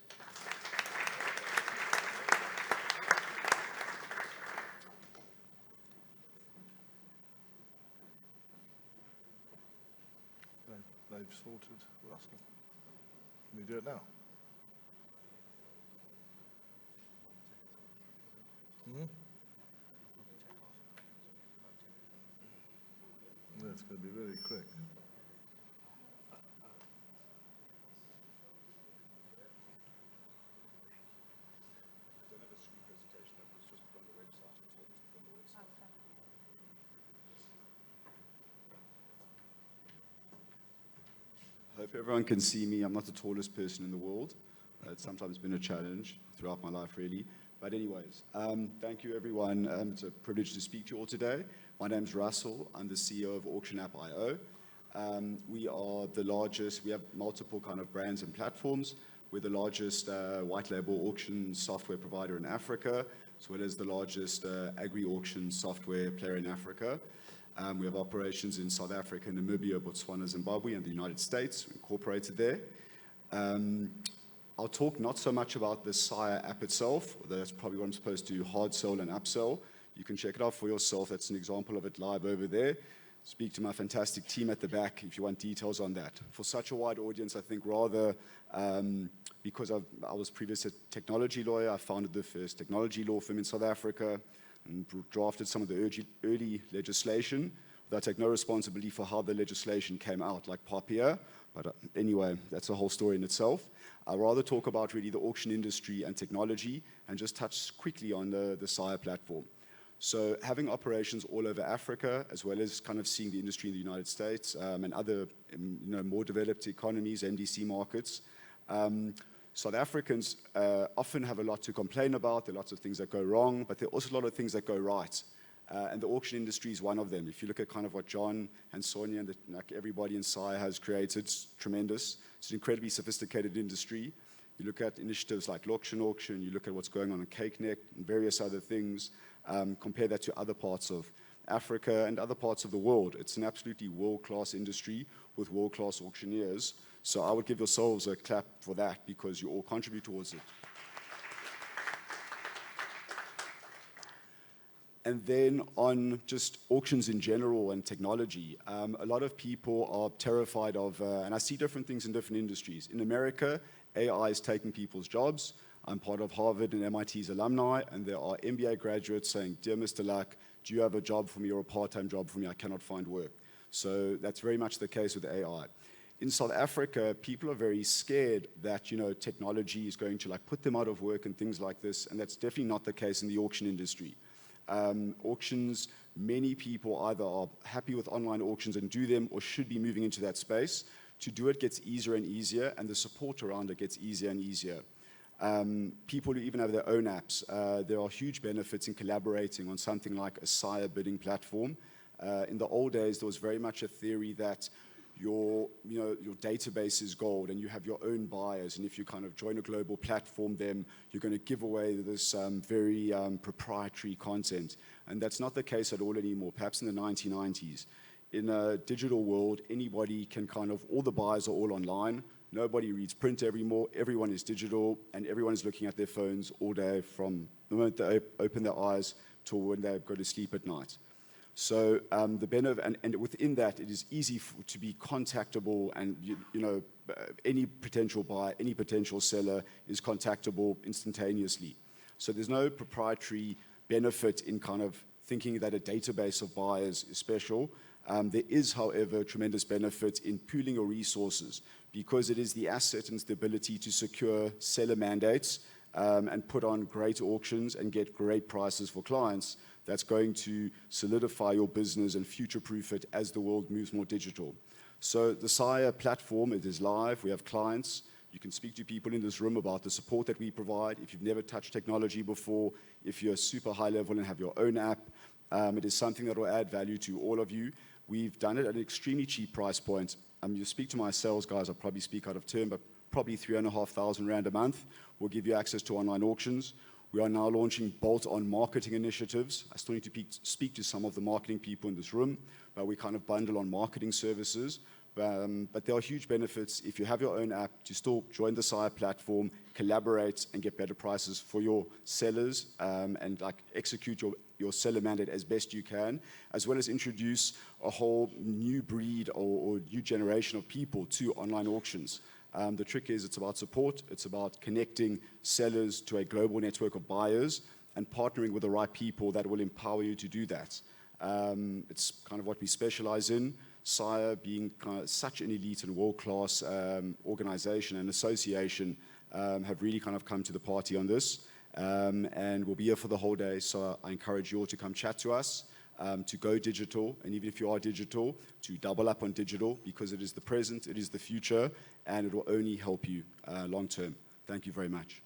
They've sorted. Russell. Can we do it now? That's going to be really quick. Hope everyone can see me. I'm not the tallest person in the world. It's sometimes been a challenge throughout my life, really. But anyways, thank you, everyone. It's a privilege to speak to you all today. My name's Russell. I'm the CEO of Auction App IO. We are the largest. We have multiple kind of brands and platforms. We're the largest white label auction software provider in Africa, as well as the largest agri-auction software player in Africa. We have operations in South Africa, Namibia, Botswana, Zimbabwe, and the United States, incorporated there. I'll talk not so much about the SAIA app itself, although that's probably what I'm supposed to do, hard sell and upsell. You can check it out for yourself. That's an example of it live over there. Speak to my fantastic team at the back if you want details on that. For such a wide audience, I think rather because I was previously a technology lawyer, I founded the first technology law firm in South Africa and drafted some of the early legislation. I take no responsibility for how the legislation came out, like Papia. But anyway, that's a whole story in itself. I'd rather talk about really the auction industry and technology and just touch quickly on the SAIA platform. So having operations all over Africa, as well as kind of seeing the industry in the United States and other more developed economies, MDC markets, South Africans often have a lot to complain about. There are lots of things that go wrong, but there are also a lot of things that go right. And the auction industry is one of them. If you look at kind of what John and Sonia and like everybody in SAIA has created, it's tremendous. It's an incredibly sophisticated industry. You look at initiatives like Auction, you look at what's going on in Cake Neck and various other things, compare that to other parts of Africa and other parts of the world. It's an absolutely world-class industry with world-class auctioneers. So I would give yourselves a clap for that because you all contribute towards it. And then on just auctions in general and technology, a lot of people are terrified of, and I see different things in different industries. In America, AI is taking people's jobs. I'm part of Harvard and MIT's alumni, and there are MBA graduates saying, "Dear Mr. Luck, do you have a job for me or a part-time job for me? I cannot find work." So that's very much the case with AI. In South Africa, people are very scared that technology is going to like put them out of work and things like this, and that's definitely not the case in the auction industry. Auctions, many people either are happy with online auctions and do them or should be moving into that space. To do it gets easier and easier, and the support around it gets easier and easier. People who even have their own apps, there are huge benefits in collaborating on something like a SAIA bidding platform. In the old days, there was very much a theory that your database is gold and you have your own buyers, and if you kind of join a global platform, then you're going to give away this very proprietary content. And that's not the case at all anymore, perhaps in the 1990s. In a digital world, anybody can all the buyers are all online. Nobody reads print anymore. Everyone is digital, and everyone is looking at their phones all day from the moment they open their eyes to when they go to sleep at night. So the benefit, and within that, it is easy to be contactable, and any potential buyer, any potential seller is contactable instantaneously. So there's no proprietary benefit in kind of thinking that a database of buyers is special. There is, however, tremendous benefit in pooling your resources, because it is the asset and the ability to secure seller mandates and put on great auctions and get great prices for clients that's going to solidify your business and future-proof it as the world moves more digital. So the SAIA platform, it is live. We have clients. You can speak to people in this room about the support that we provide. If you've never touched technology before, if you're super high level and have your own app, it is something that will add value to all of you. We've done it at an extremely cheap price point. You speak to my sales guys, I'll probably speak out of turn, but probably 3,500 Rand a month will give you access to online auctions. We are now launching bolt-on marketing initiatives. I still need to speak to some of the marketing people in this room, but we kind of bundle on marketing services. But there are huge benefits if you have your own app to still join the SAIA platform, collaborate, and get better prices for your sellers, and like execute your seller mandate as best you can, as well as introduce a whole new breed or new generation of people to online auctions. The trick is it's about support, it's about connecting sellers to a global network of buyers and partnering with the right people that will empower you to do that. It's kind of what we specialize in. SAIA being kind of such an elite and world-class organization and association have really kind of come to the party on this. And we'll be here for the whole day, so I encourage you all to come chat to us, to go digital, and even if you are digital, to double up on digital, because it is the present, it is the future, and it will only help you long term. Thank you very much.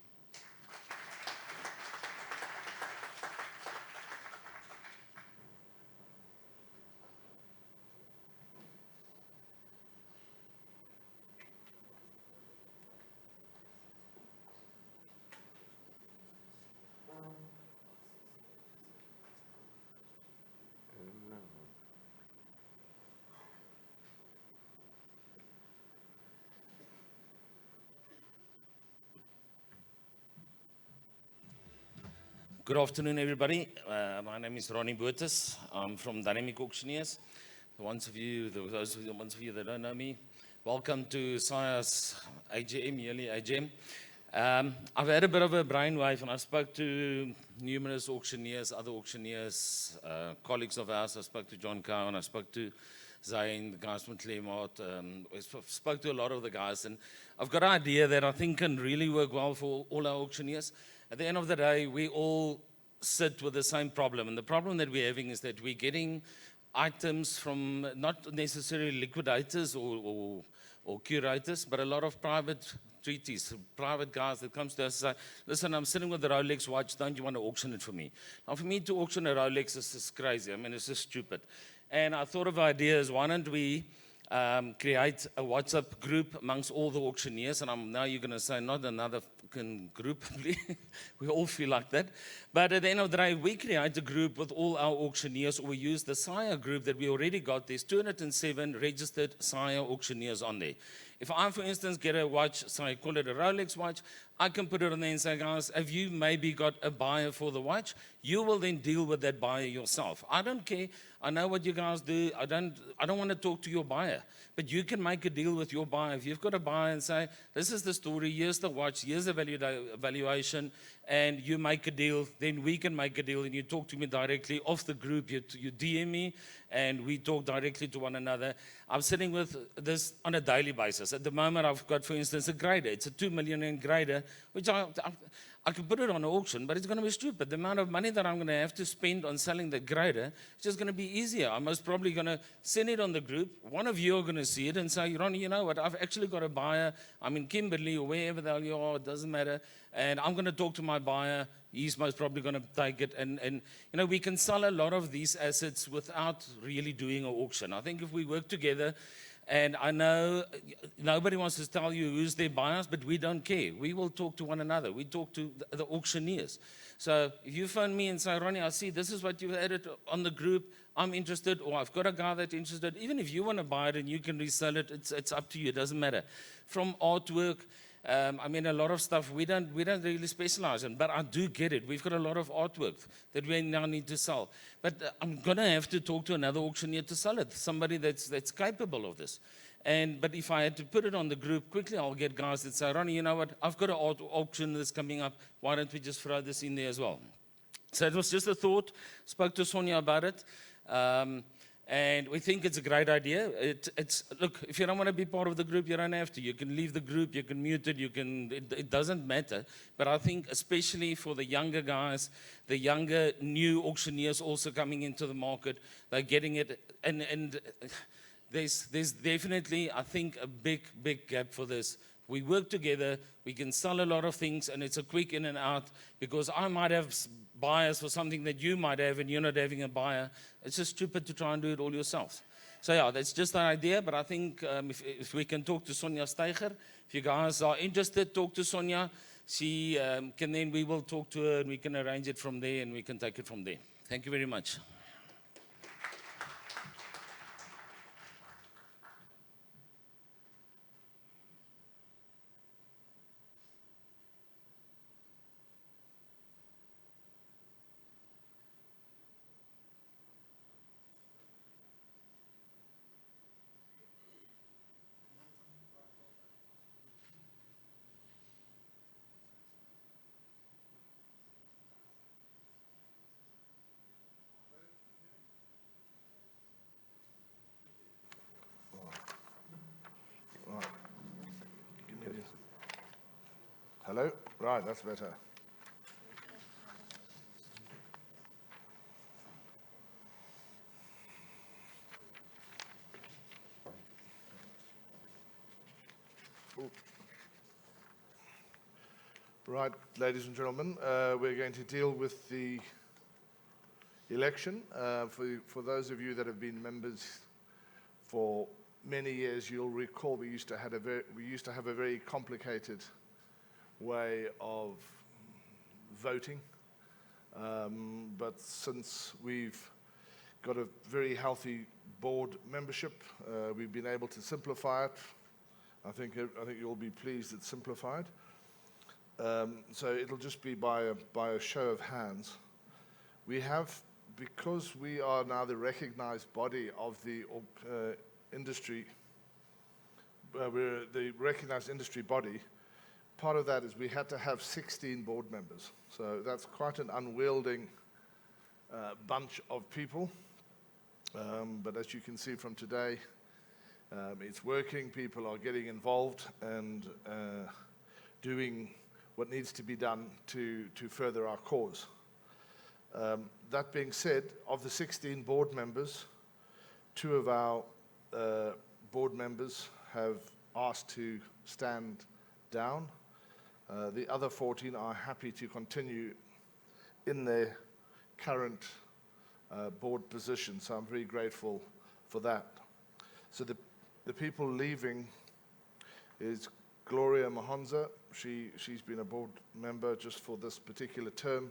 Good afternoon, everybody. My name is Ronnie Boertes. I'm from Dynamic Auctioneers. Those of you that don't know me, welcome to SAIA's AGM, yearly AGM. I've had a bit of a brainwave, and I spoke to numerous auctioneers, other auctioneers, colleagues of ours. I spoke to John Cowan, I spoke to Zayn, the guys from Claremont. I spoke to a lot of the guys, and I've got an idea that I think can really work well for all our auctioneers. At the end of the day, we all sit with the same problem. And the problem that we're having is that we're getting items from not necessarily liquidators or curators, but a lot of private treaties, private guys that comes to us and say, listen, I'm sitting with the Rolex watch, don't you want to auction it for me? Now, for me to auction a Rolex is just crazy. I mean, it's just stupid. And I thought of ideas. Why don't we create a WhatsApp group amongst all the auctioneers? And now you're going to say, not another fucking group. We all feel like that. But at the end of the day, we create a group with all our auctioneers, or we use the SAIA group that we already got. There's 207 registered SAIA auctioneers on there. If I, for instance, get a watch, so I call it a Rolex watch, I can put it on there and say, guys, have you maybe got a buyer for the watch? You will then deal with that buyer yourself. I don't care. I know what you guys do. I don't want to talk to your buyer. But you can make a deal with your buyer. If you've got a buyer and say, this is the story, here's the watch, here's the valuation, and you make a deal, then we can make a deal, and you talk to me directly off the group. You DM me, and we talk directly to one another. I'm sitting with this on a daily basis. At the moment, I've got, for instance, a grader. It's a 2 million grader, which I can put it on auction, but it's going to be stupid. The amount of money that I'm going to have to spend on selling the grader is just going to be easier. I'm most probably going to send it on the group. One of you are going to see it and say, Ronnie, you know what? I've actually got a buyer. I'm in Kimberley or wherever the hell you are. It doesn't matter. And I'm going to talk to my buyer. He's most probably going to take it. And you know, we can sell a lot of these assets without really doing an auction. I think if we work together, and I know nobody wants to tell you who's their buyers, but we don't care. We will talk to one another. We talk to the auctioneers. So if you phone me and say, Ronnie, I see this is what you've added on the group, I'm interested, or I've got a guy that's interested, even if you want to buy it and you can resell it, it's up to you. It doesn't matter. From artwork, I mean, a lot of stuff we don't really specialize in, but I do get it. We've got a lot of artwork that we now need to sell. But I'm going to have to talk to another auctioneer to sell it, somebody that's capable of this. But if I had to put it on the group quickly, I'll get guys that say, Ronnie, you know what, I've got an art auction that's coming up. Why don't we just throw this in there as well? So it was just a thought. Spoke to Sonia about it. And we think it's a great idea. Look, if you don't want to be part of the group, you don't have to. You can leave the group, you can mute it, it doesn't matter. But I think especially for the younger guys, the younger new auctioneers also coming into the market, they're getting it. And there's definitely, I think, a big gap for this. We work together, we can sell a lot of things, and it's a quick in and out, because I might have buyers for something that you might have, and you're not having a buyer. It's just stupid to try and do it all yourselves. So yeah, that's just an idea, but I think if we can talk to Sonia Steiger, if you guys are interested, talk to Sonia. She can, then we will talk to her, and we can arrange it from there, and we can take it from there. Thank you very much. Hello? Right, that's better. Right, ladies and gentlemen, we're going to deal with the election. For those of you that have been members for many years, you'll recall we used to have a very complicated way of voting. But since we've got a very healthy board membership, we've been able to simplify it. I think you'll be pleased it's simplified. So it'll just be by a show of hands. We have, because we are now the recognized body of the industry, we're the recognized industry body. Part of that is we had to have 16 board members. So that's quite an unwielding bunch of people. But as you can see from today, it's working. People are getting involved and doing what needs to be done to further our cause. That being said, of the 16 board members, 2 of our board members have asked to stand down. The other 14 are happy to continue in their current board position, so I'm very grateful for that. So the people leaving is Gloria Mahonza. She's been a board member just for this particular term.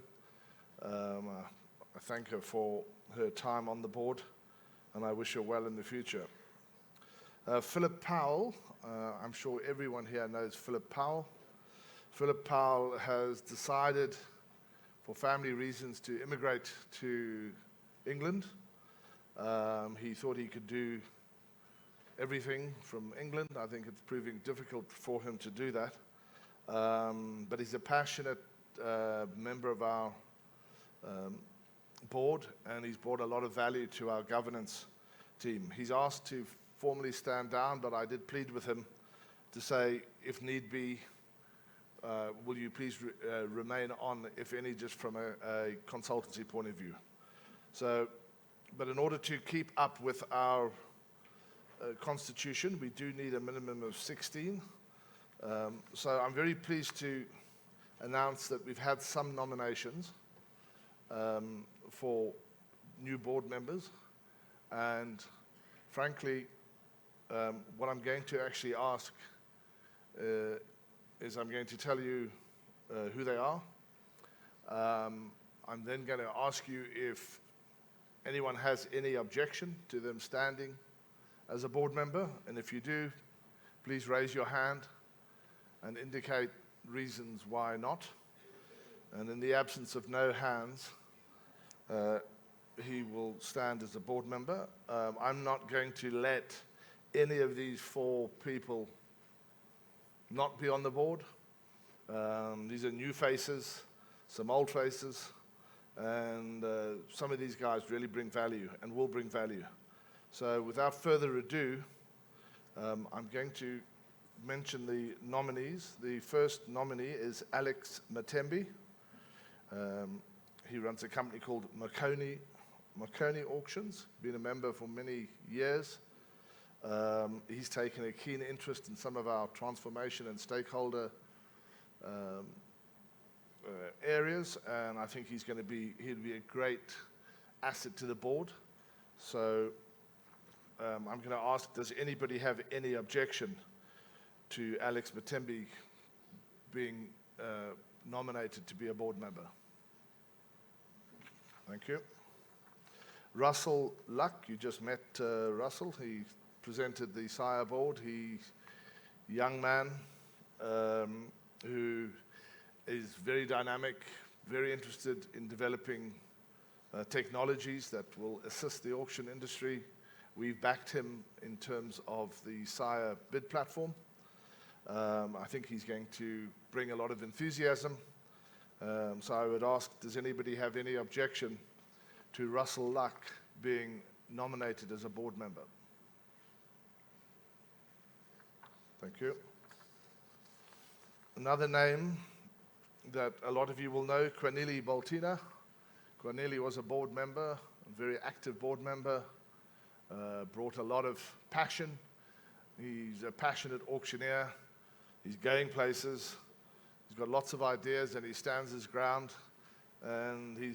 I thank her for her time on the board, and I wish her well in the future. Philip Powell, I'm sure everyone here knows Philip Powell. Philip Powell has decided, for family reasons, to immigrate to England. He thought he could do everything from England. I think it's proving difficult for him to do that. But he's a passionate member of our board, and he's brought a lot of value to our governance team. He's asked to formally stand down, but I did plead with him to say, if need be, will you please remain on, if any, just from a consultancy point of view. So, but in order to keep up with our constitution, we do need a minimum of 16. So I'm very pleased to announce that we've had some nominations for new board members. And frankly, what I'm going to actually ask is I'm going to tell you who they are. I'm then going to ask you if anyone has any objection to them standing as a board member. And if you do, please raise your hand. and indicate reasons why not. And in the absence of no hands, he will stand as a board member. I'm not going to let any of these 4 people not be on the board. These are new faces, some old faces, and some of these guys really bring value and will bring value. So without further ado, I'm going to mention the nominees. The first nominee is Alex Matembi. He runs a company called Marconi Auctions, been a member for many years. He's taken a keen interest in some of our transformation and stakeholder areas, and I think he'll be a great asset to the board. So I'm going to ask, does anybody have any objection to Alex Matembi being nominated to be a board member? Thank you. Russell Luck, you just met Russell. He presented the SAIA board. He's a young man who is very dynamic, very interested in developing technologies that will assist the auction industry. We've backed him in terms of the SAIA bid platform. I think he's going to bring a lot of enthusiasm. So I would ask, does anybody have any objection to Russell Luck being nominated as a board member? Thank you. Another name that a lot of you will know, Corneli Baltina. Corneli was a board member, a very active board member, brought a lot of passion. He's a passionate auctioneer. He's going places. He's got lots of ideas, and he stands his ground, and he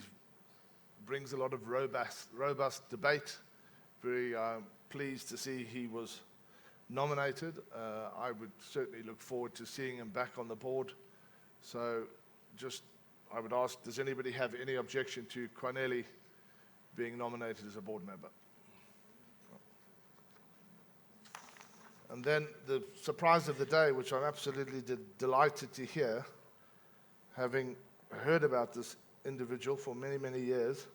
brings a lot of robust debate. Very pleased to see he was nominated. I would certainly look forward to seeing him back on the board. So I would ask, does anybody have any objection to Corneli being nominated as a board member? And then the surprise of the day, which I'm absolutely delighted to hear, having heard about this individual for many, many years,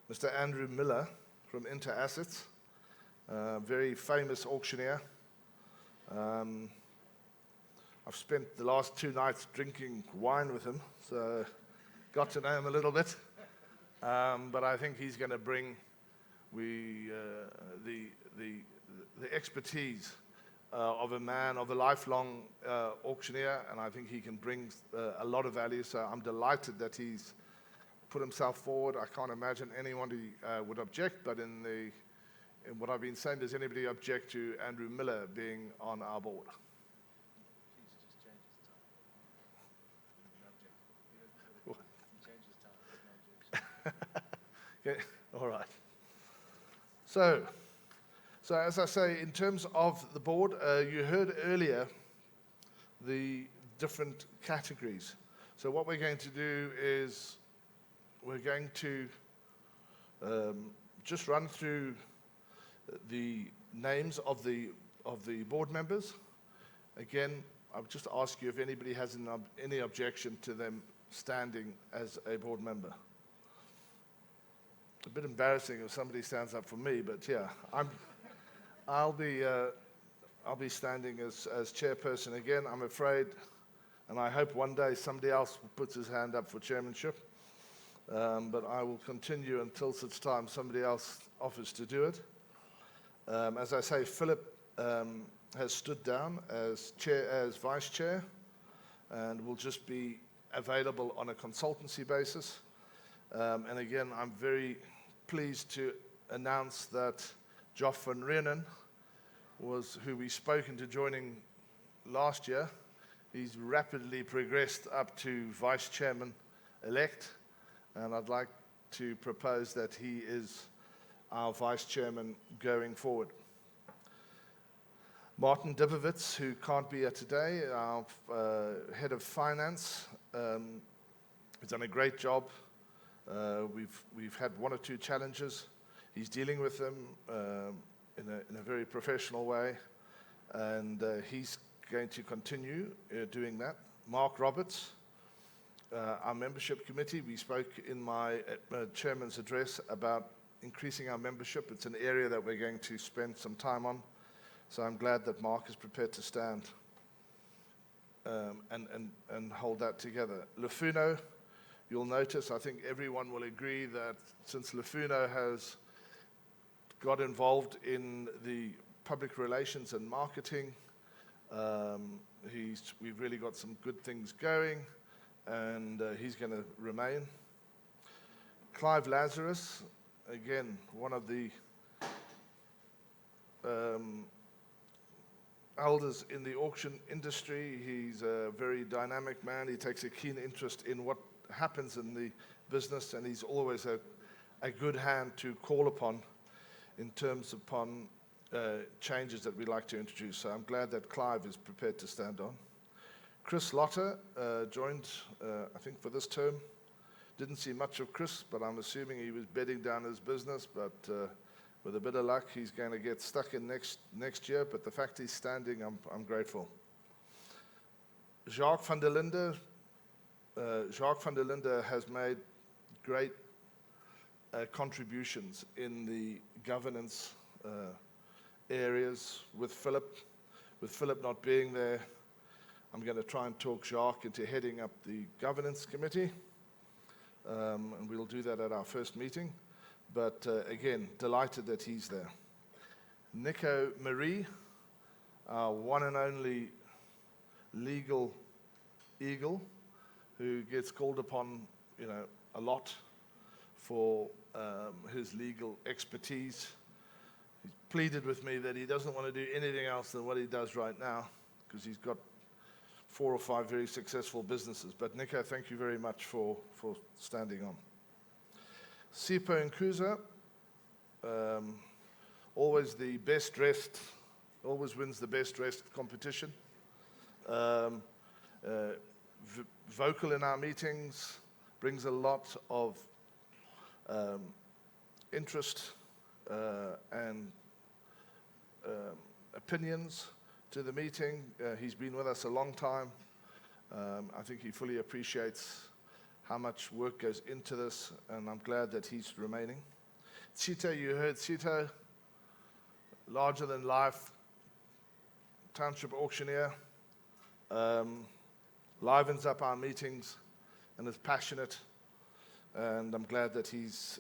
Mr. Andrew Miller from Inter Assets, a very famous auctioneer. I've spent the last 2 nights drinking wine with him, so got to know him a little bit. But I think he's going to bring the expertise of a man, of a lifelong auctioneer, and I think he can bring a lot of value. So I'm delighted that he's put himself forward. I can't imagine anyone who would object, but in what I've been saying, does anybody object to Andrew Miller being on our board? Okay, all right. So as I say, in terms of the board, you heard earlier the different categories. So what we're going to do is we're going to just run through the names of the board members. Again, I would just ask you if anybody has any objection to them standing as a board member. A bit embarrassing if somebody stands up for me, but yeah, I'll be standing as chairperson again. I'm afraid, and I hope one day somebody else puts his hand up for chairmanship. But I will continue until such time somebody else offers to do it. As I say, Philip has stood down as vice chair, and will just be available on a consultancy basis. And again, I'm very pleased to announce that Joff van Reenen who we spoke into joining last year. He's rapidly progressed up to vice chairman-elect, and I'd like to propose that he is our vice chairman going forward. Martin Dibowitz, who can't be here today, our head of finance, has done a great job. We've had 1 or 2 challenges. He's dealing with them in a very professional way, and he's going to continue doing that. Mark Roberts, our membership committee, we spoke in my chairman's address about increasing our membership. It's an area that we're going to spend some time on. So I'm glad that Mark is prepared to stand and hold that together. Lufuno, you'll notice, I think everyone will agree that since Lufuno has got involved in the public relations and marketing, we've really got some good things going, and he's going to remain. Clive Lazarus, again, one of the elders in the auction industry. He's a very dynamic man. He takes a keen interest in what happens in the business, and he's always a good hand to call upon in terms upon changes that we'd like to introduce. So I'm glad that Clive is prepared to stand on. Chris Lotter joined, I think, for this term. Didn't see much of Chris, but I'm assuming he was bedding down his business, but with a bit of luck, he's going to get stuck in next year, but the fact he's standing, I'm grateful. Jacques van der Linde. Jacques van der Linde has made great contributions in the governance areas with Philip. With Philip not being there, I'm going to try and talk Jacques into heading up the governance committee, and we'll do that at our first meeting. But again, delighted that he's there. Nico Marie, our one and only legal eagle, who gets called upon, a lot for his legal expertise. He's pleaded with me that he doesn't want to do anything else than what he does right now, because he's got 4 or 5 very successful businesses. But Nico, thank you very much for standing on. Sipho Nkuza, always the best dressed, always wins the best dressed competition. Vocal in our meetings, brings a lot of interest and opinions to the meeting. He's been with us a long time. I think he fully appreciates how much work goes into this, and I'm glad that he's remaining. Sito, you heard Sito, larger than life township auctioneer, livens up our meetings and is passionate, and I'm glad that he's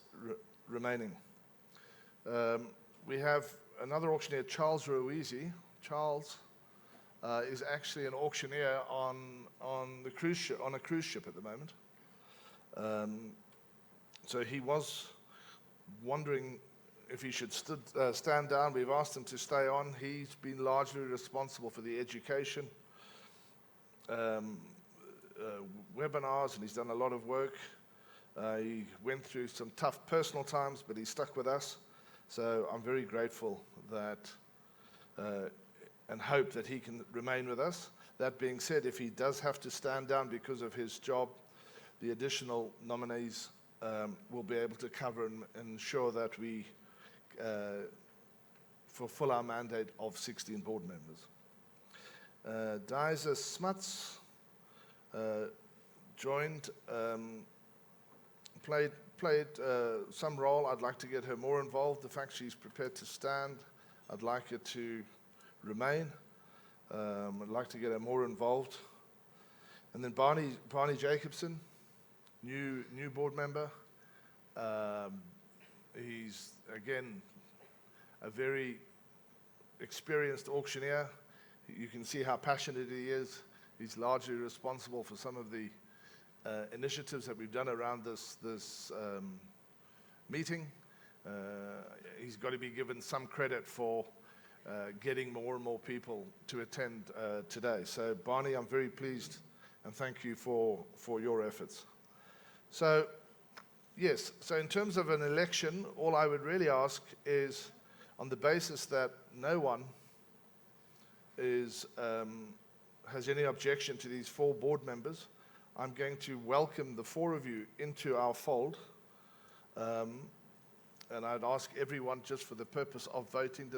remaining. We have another auctioneer, Charles Ruizi. Charles is actually an auctioneer on a cruise ship at the moment. So he was wondering if he should stand down. We've asked him to stay on. He's been largely responsible for the education, webinars, and he's done a lot of work. He went through some tough personal times, but he stuck with us. So I'm very grateful that and hope that he can remain with us. That being said, if he does have to stand down because of his job, the additional nominees will be able to cover and ensure that we fulfill our mandate of 16 board members. Diza Smuts joined, played some role. I'd like to get her more involved. The fact she's prepared to stand, I'd like her to remain. I'd like to get her more involved. And then Barney Jacobson, new board member. He's, again, a very experienced auctioneer. You can see how passionate he is. He's largely responsible for some of the initiatives that we've done around this meeting. He's got to be given some credit for getting more and more people to attend today. So Barney, I'm very pleased and thank you for your efforts. So yes, so in terms of an election, all I would really ask is, on the basis that no one has any objection to these 4 board members, I'm going to welcome the 4 of you into our fold. And I'd ask everyone, just for the purpose of voting,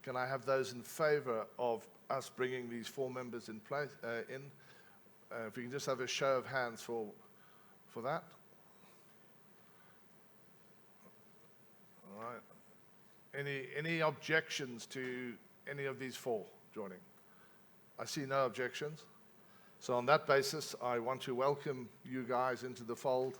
Can I have those in favor of us bringing these 4 members in place? If we can just have a show of hands for that. All right. Any objections to any of these 4 joining? I see no objections. So on that basis, I want to welcome you guys into the fold.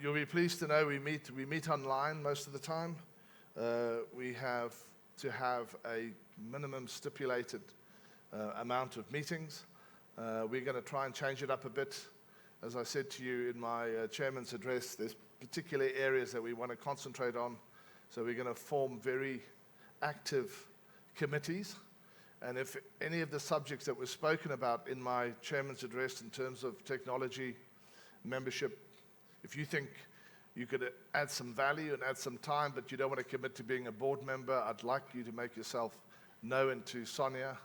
You'll be pleased to know we meet online most of the time. We have to have a minimum stipulated amount of meetings. We're going to try and change it up a bit. As I said to you in my chairman's address, there's particular areas that we want to concentrate on. So we're going to form very active committees. And if any of the subjects that were spoken about in my chairman's address in terms of technology, membership, if you think you could add some value and add some time, but you don't want to commit to being a board member, I'd like you to make yourself known to Sonia,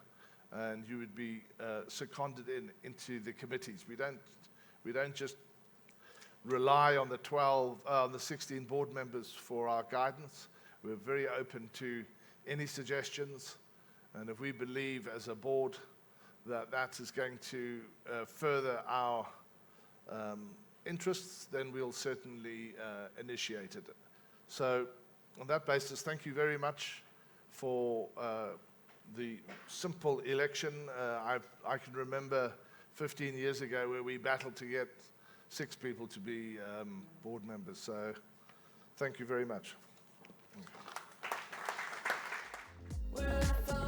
and you would be seconded into the committees. We don't just rely on the 16 board members for our guidance. We're very open to any suggestions, and if we believe as a board that that is going to further our interests, then we'll certainly initiate it. So on that basis, thank you very much for the simple election. I can remember 15 years ago where we battled to get 6 people to be board members. So thank you very much. Well,